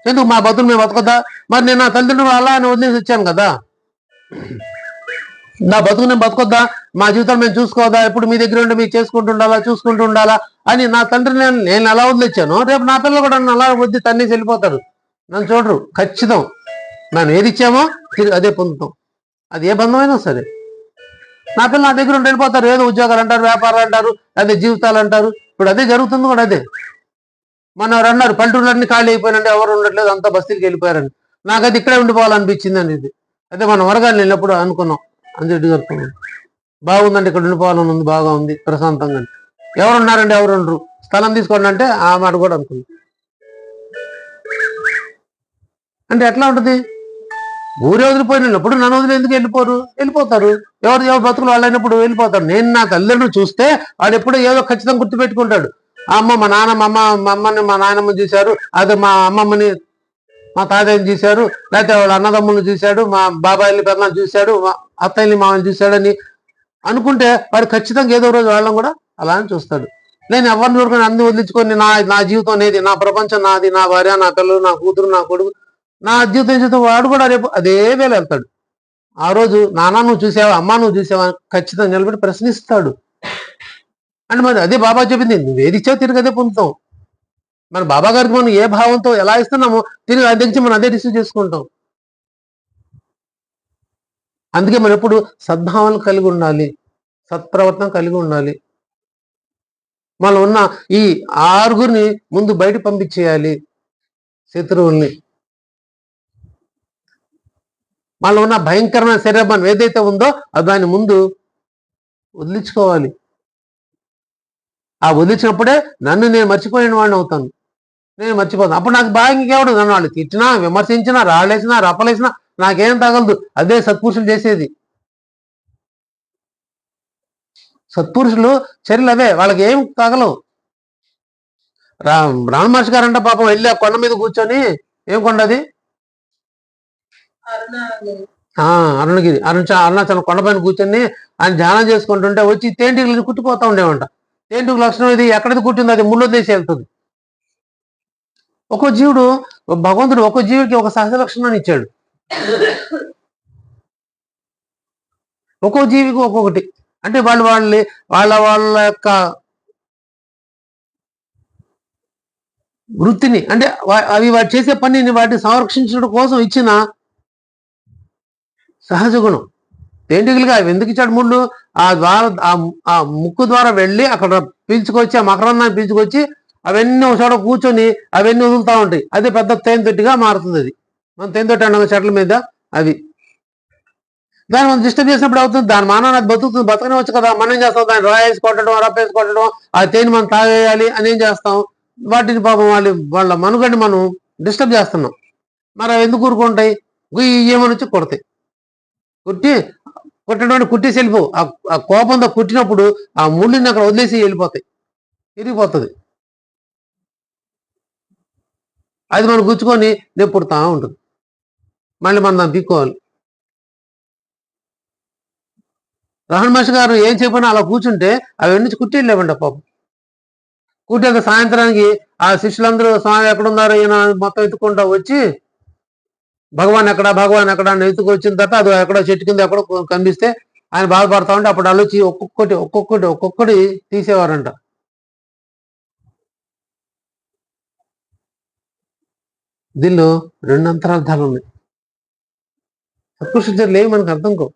ఎందుకు మా బతులు మేము బతకదా? మరి నేను నా తల్లిదండ్రులు అలా అని వదిలేసి వచ్చాను కదా, నా బతుకు నేను బతకొద్దా? మా జీవితాలు మేము చూసుకోవద్దా? ఎప్పుడు మీ దగ్గర ఉండి మీరు చూసుకుంటూ ఉండాలా అని నా తండ్రిని నేను ఎలా వదిలేచ్చాను, రేపు నా పిల్లలు కూడా నన్ను అలా వద్ది తన్నేసి వెళ్ళిపోతారు, నన్ను చూడరు. ఖచ్చితం మనం ఏది ఇచ్చామో తిరిగి అదే పొందుతాం, అది ఏ బంధమైనా సరే. నా పిల్లలు నా దగ్గర ఉండి వెళ్ళిపోతారు, ఏదో ఉద్యోగాలు అంటారు, వ్యాపారాలు అంటారు, అదే జీవితాలు అంటారు. ఇప్పుడు అదే జరుగుతుంది కూడా. అదే మన ఎవరు అన్నారు, పల్లెటూరులన్నీ ఖాళీ అయిపోయినండి, ఎవరు ఉండట్లేదు, అంతా బస్తీకి వెళ్ళిపోయారని. నాకు అది ఇక్కడే ఉండిపోవాలనిపించింది అండి. ఇది అదే మనం వరగాలి వెళ్ళినప్పుడు అనుకున్నాం, అంజరెడ్డి గారు బాగుందండి, ఇక్కడ ఉండిపోవాలని ఉంది, బాగా ఉంది, ప్రశాంతంగా. ఎవరు ఉన్నారండి, ఎవరు ఉండరు, స్థలం తీసుకోండి అంటే ఆ మాట కూడా అనుకుంది. అంటే ఎట్లా ఉంటుంది? ఊరే వదిలిపోయినప్పుడు నన్ను వదిలి ఎందుకు వెళ్ళిపోతారు. ఎవరు బతుకులు వాళ్ళు అయినప్పుడు వెళ్ళిపోతారు. నేను నా తల్లిదండ్రులు చూస్తే వాడు ఎప్పుడో ఏదో ఖచ్చితంగా గుర్తుపెట్టుకుంటాడు. అమ్మ మా నాన్న మా అమ్మని మా నాయనమ్మ చూశారు, అదే మా అమ్మమ్మని మా తాతయ్యని చూశారు, లేకపోతే వాళ్ళ అన్నదమ్ములను చూశాడు, మా బాబాయిని పెద్దలను చూశాడు, మా అత్తయ్యని మామని చూశాడని అనుకుంటే వాడు ఖచ్చితంగా ఏదో రోజు వాళ్ళని కూడా అలా అని చూస్తాడు. నేను ఎవరిని చూడుకొని అన్ని వదిలించుకొని నా జీవితం అనేది, నా ప్రపంచం నాది, నా భార్య, నా పిల్లలు, నా కూతురు, నా కొడుకు, నా జీవితం వాడు కూడా రేపు అదే వేళ వెళ్తాడు. ఆ రోజు నాన్న నువ్వు చూసావా, అమ్మ నువ్వు చూసావా ఖచ్చితంగా నిలబడి ప్రశ్నిస్తాడు. అంటే మరి అదే బాబా చెప్పింది, నువ్వు ఏది ఇచ్చావు తిరిగి అదే పొందుతాం. మన బాబా గారికి మనం ఏ భావంతో ఎలా ఇస్తున్నామో తిరిగి అది నుంచి మనం అదే రిసీవ్ చేసుకుంటాం. అందుకే మనం ఎప్పుడు సద్భావనలు కలిగి ఉండాలి, సత్ప్రవర్తన కలిగి ఉండాలి. మనం ఉన్న ఈ 6గురిని ముందు బయట పంపించేయాలి, శత్రువుల్ని. మనలో ఉన్న భయంకరమైన శరీరం ఏదైతే ఉందో అది దాన్ని ముందు వదిలించుకోవాలి. ఆ వదిలించినప్పుడే నన్ను నేను మర్చిపోయిన వాడిని అవుతాను, నేను మర్చిపోతాను. అప్పుడు నాకు బాగా ఇంకెవడు, నన్ను వాళ్ళు తిట్టినా, విమర్శించినా, రాళ్ళేసినా, రప్పలేసినా నాకేం తగలదు. అదే సత్పురుషులు చేసేది. సత్పురుషులు చర్యలు అవే, వాళ్ళకి ఏం తగలవు. రామ మహర్షి గారంట పాపం వెళ్ళి ఆ కొండ మీద కూర్చొని, ఏం కొండ అది, అరుణగిరి, అరుణాచలం కొండపైన కూర్చొని ఆయన ధ్యానం చేసుకుంటుంటే వచ్చి తేంటికి కుట్టిపోతా ఉండేవంట. తేంటికి లక్షణం ఇది, ఎక్కడిది కుట్టింది అది ముళ్ళు దేశం వెళ్తుంది. ఒక్కో జీవుడు, భగవంతుడు ఒక్కో జీవికి ఒక సహజ లక్షణాన్ని ఇచ్చాడు. ఒక్కో జీవికి ఒక్కొక్కటి. అంటే వాళ్ళ యొక్క వృత్తిని, అంటే అవి వాటి చేసే పనిని వాటిని సంరక్షించడం కోసం ఇచ్చిన సహజ గుణం. తేంటికలుగా అవి ఎందుకు ఇచ్చాడు ముళ్ళు? ఆ ముక్కు ద్వారా వెళ్ళి అక్కడ పీల్చుకొచ్చి, ఆ మకరందాన్ని పీల్చుకొచ్చి అవన్నీ ఒక చోట కూర్చొని అవన్నీ వదులుతూ ఉంటాయి. అదే పెద్ద తేనెతొట్టిగా మారుతుంది. అది మనం తేనెతొట్టి అన్న చెట్ల మీద అవి దాన్ని మనం డిస్టర్బ్ చేసినప్పుడు అవుతుంది. దాని మానవ అది బతకనే వచ్చు కదా. మనం ఏం చేస్తాం, దాన్ని రాయేసి కొట్టడం, రప్పేసి కొట్టడం, ఆ తేనె మనం తాగేయాలి అని ఏం చేస్తాం, వాటిని పాపం వాళ్ళ మనుగడిని మనం డిస్టర్బ్ చేస్తున్నాం. మరి అవి ఎందుకు ఊరుకుంటాయి? ఏమని వచ్చి కొడతాయి. కొట్టడం కుట్టేసి వెళ్ళిపోవు. ఆ కోపంతో కుట్టినప్పుడు ఆ ముళ్ళని అక్కడ వదిలేసి వెళ్ళిపోతాయి, విరిగిపోతుంది. అది మనం గుచ్చుకొని నెప్పుడుతా ఉంటుంది. మళ్ళీ మనం దాన్ని పీక్కోవాలి. రమణ మహర్షి గారు ఏం చెప్పినా అలా కూర్చుంటే అవి నుంచి కుట్టేళ్ళేవంట పాపం. కుట్టేంత సాయంత్రానికి ఆ శిష్యులందరూ స్వామి ఎక్కడున్నారు ఈయన మొత్తం ఎత్తుకుంటా వచ్చి భగవాన్ ఎక్కడ అని ఎత్తుకొచ్చిన తర్వాత అది ఎక్కడో చెట్టు కింద ఎక్కడో కనిపిస్తే ఆయన బాధపడతా ఉంటే అప్పుడు ఆలోచి ఒక్కొక్కటి తీసేవారంట. దీనిలో 2 అంతరార్థాలు ఉన్నాయి. సత్పురుషులు లేవు మనకు అర్థం కో.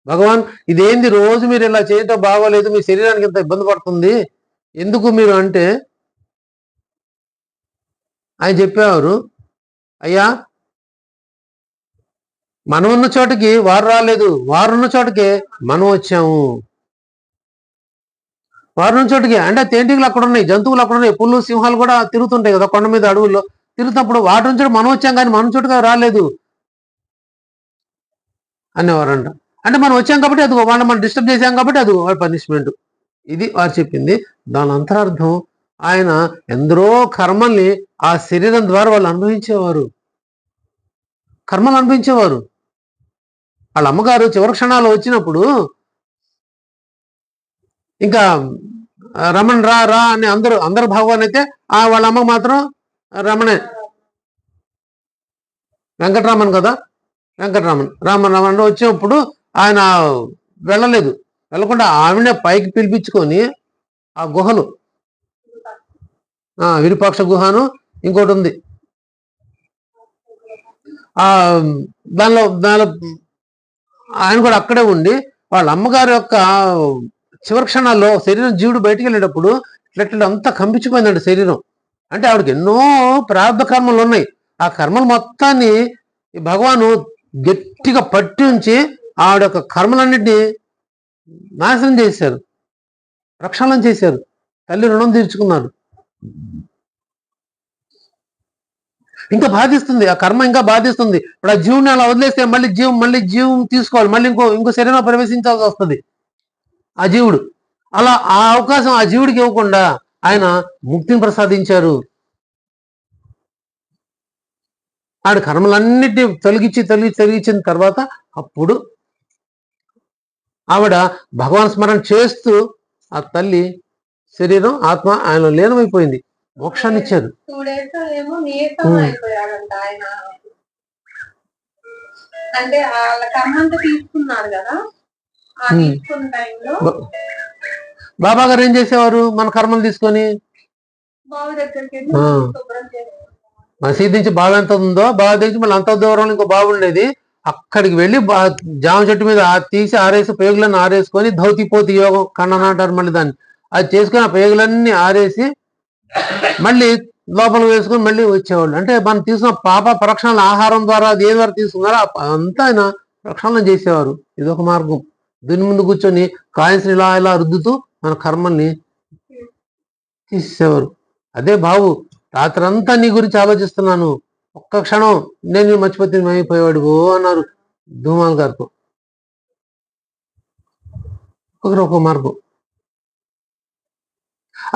భగవాన్ ఇదేంది రోజు మీరు ఇలా చేయటం బాగోలేదు, మీ శరీరానికి ఇంత ఇబ్బంది పడుతుంది ఎందుకు మీరు అంటే ఆయన చెప్పేవారు, అయ్యా మనం ఉన్న చోటకి వారు రాలేదు, వారున్న చోటకే మనం వచ్చాము. వారున్న చోటకి అంటే తేంటికలు అక్కడ ఉన్నాయి, జంతువులు అక్కడ ఉన్నాయి, పుల్లు సింహాలు కూడా తిరుగుతుంటాయి కదా కొండ మీద అడవుల్లో. తిరుగుతున్నప్పుడు వాటి నుంచి మనం వచ్చాం కానీ మన చోటుగా రాలేదు అనేవారంట. అంటే మనం వచ్చాం కాబట్టి అది వాళ్ళు మనం డిస్టర్బ్ చేశాం కాబట్టి అది వాళ్ళ పనిష్మెంట్. ఇది వారు చెప్పింది. దాని అంతరార్థం ఆయన ఎందరో కర్మల్ని ఆ శరీరం ద్వారా వాళ్ళు అనుభవించేవారు, కర్మలు అనుభవించేవారు. వాళ్ళ అమ్మగారు చివరి క్షణాలు వచ్చినప్పుడు ఇంకా రమణ్ రా రా అని అందరు భగవాన్ అయితే వాళ్ళ అమ్మ మాత్రం రమణే, వెంకటరామన్ కదా, రామన్ వచ్చినప్పుడు ఆయన వెళ్ళకుండా ఆవిడనే పైకి పిలిపించుకొని ఆ గుహలు, విరూపాక్ష గుహను ఇంకోటి ఉంది, దానిలో ఆయన కూడా అక్కడే ఉండి వాళ్ళ అమ్మగారి యొక్క చివరి క్షణాల్లో శరీరం జీవుడు బయటికి వెళ్ళేటప్పుడు ఇట్లా అంతా కంపించిపోయిందండి శరీరం. అంటే ఆవిడకి ఎన్నో ప్రారంభ కర్మలు ఉన్నాయి. ఆ కర్మలు మొత్తాన్ని ఈ భగవాను గట్టిగా పట్టి ఉంచి ఆవిడ యొక్క కర్మలన్నింటినీ నాశనం చేశారు, ప్రక్షాళన చేశారు. తల్లి రుణం తీర్చుకున్నాడు. ఇంకా బాధిస్తుంది ఆ కర్మ, ఇంకా బాధిస్తుంది. ఇప్పుడు ఆ జీవుని అలా వదిలేస్తే మళ్ళీ జీవం తీసుకోవాలి, మళ్ళీ ఇంకో శరీరంలో ప్రవేశించాల్సి వస్తుంది ఆ జీవుడు. అలా ఆ అవకాశం ఆ జీవుడికి ఇవ్వకుండా ఆయన ముక్తిని ప్రసాదించారు. ఆడి కర్మలన్నిటినీ తొలగించిన తర్వాత అప్పుడు ఆవిడ భగవాన్ స్మరణ చేస్తూ ఆ తల్లి శరీరం ఆత్మ ఆయన లీనమైపోయింది, మోక్షాన్ని ఇచ్చారు. బాబా గారు ఏం చేసేవారు? మన కర్మలు తీసుకొని మసీద్ నుంచి బావి ఎంత ఉందో, బావి నుంచి మళ్ళీ అంత దూరంలో ఇంకో బావి ఉండేది, అక్కడికి వెళ్ళి జామ చెట్టు మీద తీసి ఆరేసి పేగులన్నీ ఆరేసుకొని ధౌతిపోతి యోగం కన్నన అంటారు. మళ్ళీ దాన్ని అది చేసుకొని ఆ పేగులన్నీ ఆరేసి మళ్ళీ లోపల వేసుకొని మళ్ళీ వచ్చేవాళ్ళు. అంటే మనం తీసుకున్న పాప ప్రక్షాళన ఆహారం ద్వారా అది ఏ ద్వారా తీసుకున్నారో అంతా ఆయన ప్రక్షాళన చేసేవారు. ఇదొక మార్గం. దీని ముందు కూర్చొని కాయిన్స్ ఇలా రుద్దుతూ మన కర్మల్ని తీసేవారు. అదే బావు, రాత్రంతా నీ గురించి ఆలోచిస్తున్నాను, ఒక్క క్షణం నేను మర్చిపోతే అయిపోయేవాడు అన్నారు ధూమాల్ గారితో. ఒక మార్గం.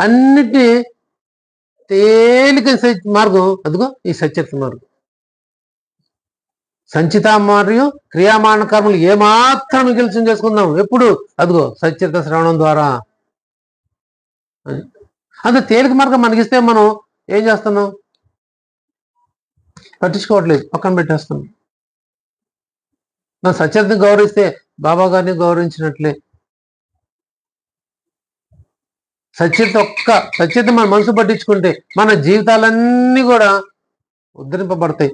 అన్నిటినీ తేలిక మార్గం అదిగో ఈ సచరిత మార్గం. సంచిత మరియు క్రియామాణ కర్మలు ఏమాత్రం మిగిల్చం చేసుకుందాం ఎప్పుడు, అదిగో సచరిత శ్రవణం ద్వారా. అంత తేలిక మార్గం మనకిస్తే మనం ఏం చేస్తున్నాం? పట్టించుకోవట్లేదు, పక్కన పెట్టేస్తున్నాం. మన సచరితని గౌరవిస్తే బాబా గారిని గౌరవించినట్లే. సచరిత మన మనసు పట్టించుకుంటే మన జీవితాలన్నీ కూడా ఉద్ధరింపబడతాయి.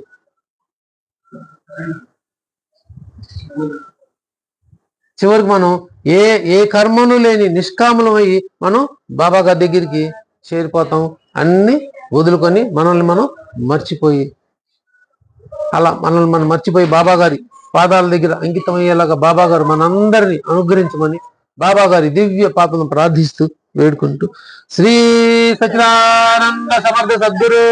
చివరికి మనం ఏ కర్మను లేని నిష్కాములమయ్యి మనం బాబా గారి దగ్గరికి చేరిపోతాం. అన్ని వదులుకొని మనల్ని మనం మర్చిపోయి, అలా మనల్ని మనం మర్చిపోయి బాబా గారి పాదాల దగ్గర అంకితం అయ్యేలాగా బాబా గారు మనందరినీ అనుగ్రహించమని బాబా గారి దివ్య పాపను ప్రార్థిస్తూ వేడుకుంటూ శ్రీ సచ్చిదానంద సమర్థ సద్గురు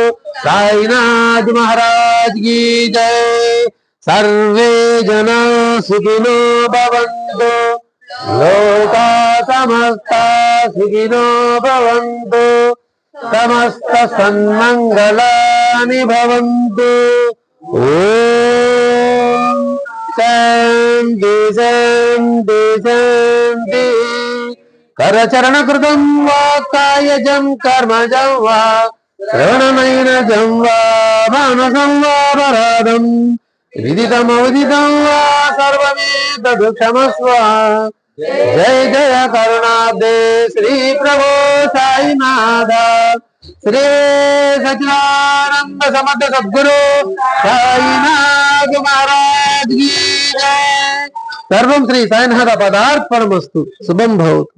సాయినాథ్ మహారాజ్ కీ జై. సర్వే జనా సుఖినో భవంతు, లోకా సమస్తా సుఖినో భవంతు, సమస్త సన్మంగళాని భవంతు. ఓం శాంతి శాంతి శాంతి. కరచరణ కృతం వా కాయజం కర్మజం వా శ్రవణనైనజం వా మానసం వా పరాదం విదితమవిదితం వా సర్వమేతద్ క్షమస్వ. జయ జయ కరుణాబ్దే శ్రీ ప్రభో సాయినాథ. శ్రీ సచ్చిదానంద సమర్థ సద్గురు సాయినాథ్ మహారాజ్ కీ జై. సర్వం శ్రీ సాయినాథ పదార్పణమస్తు. శుభం భవతు.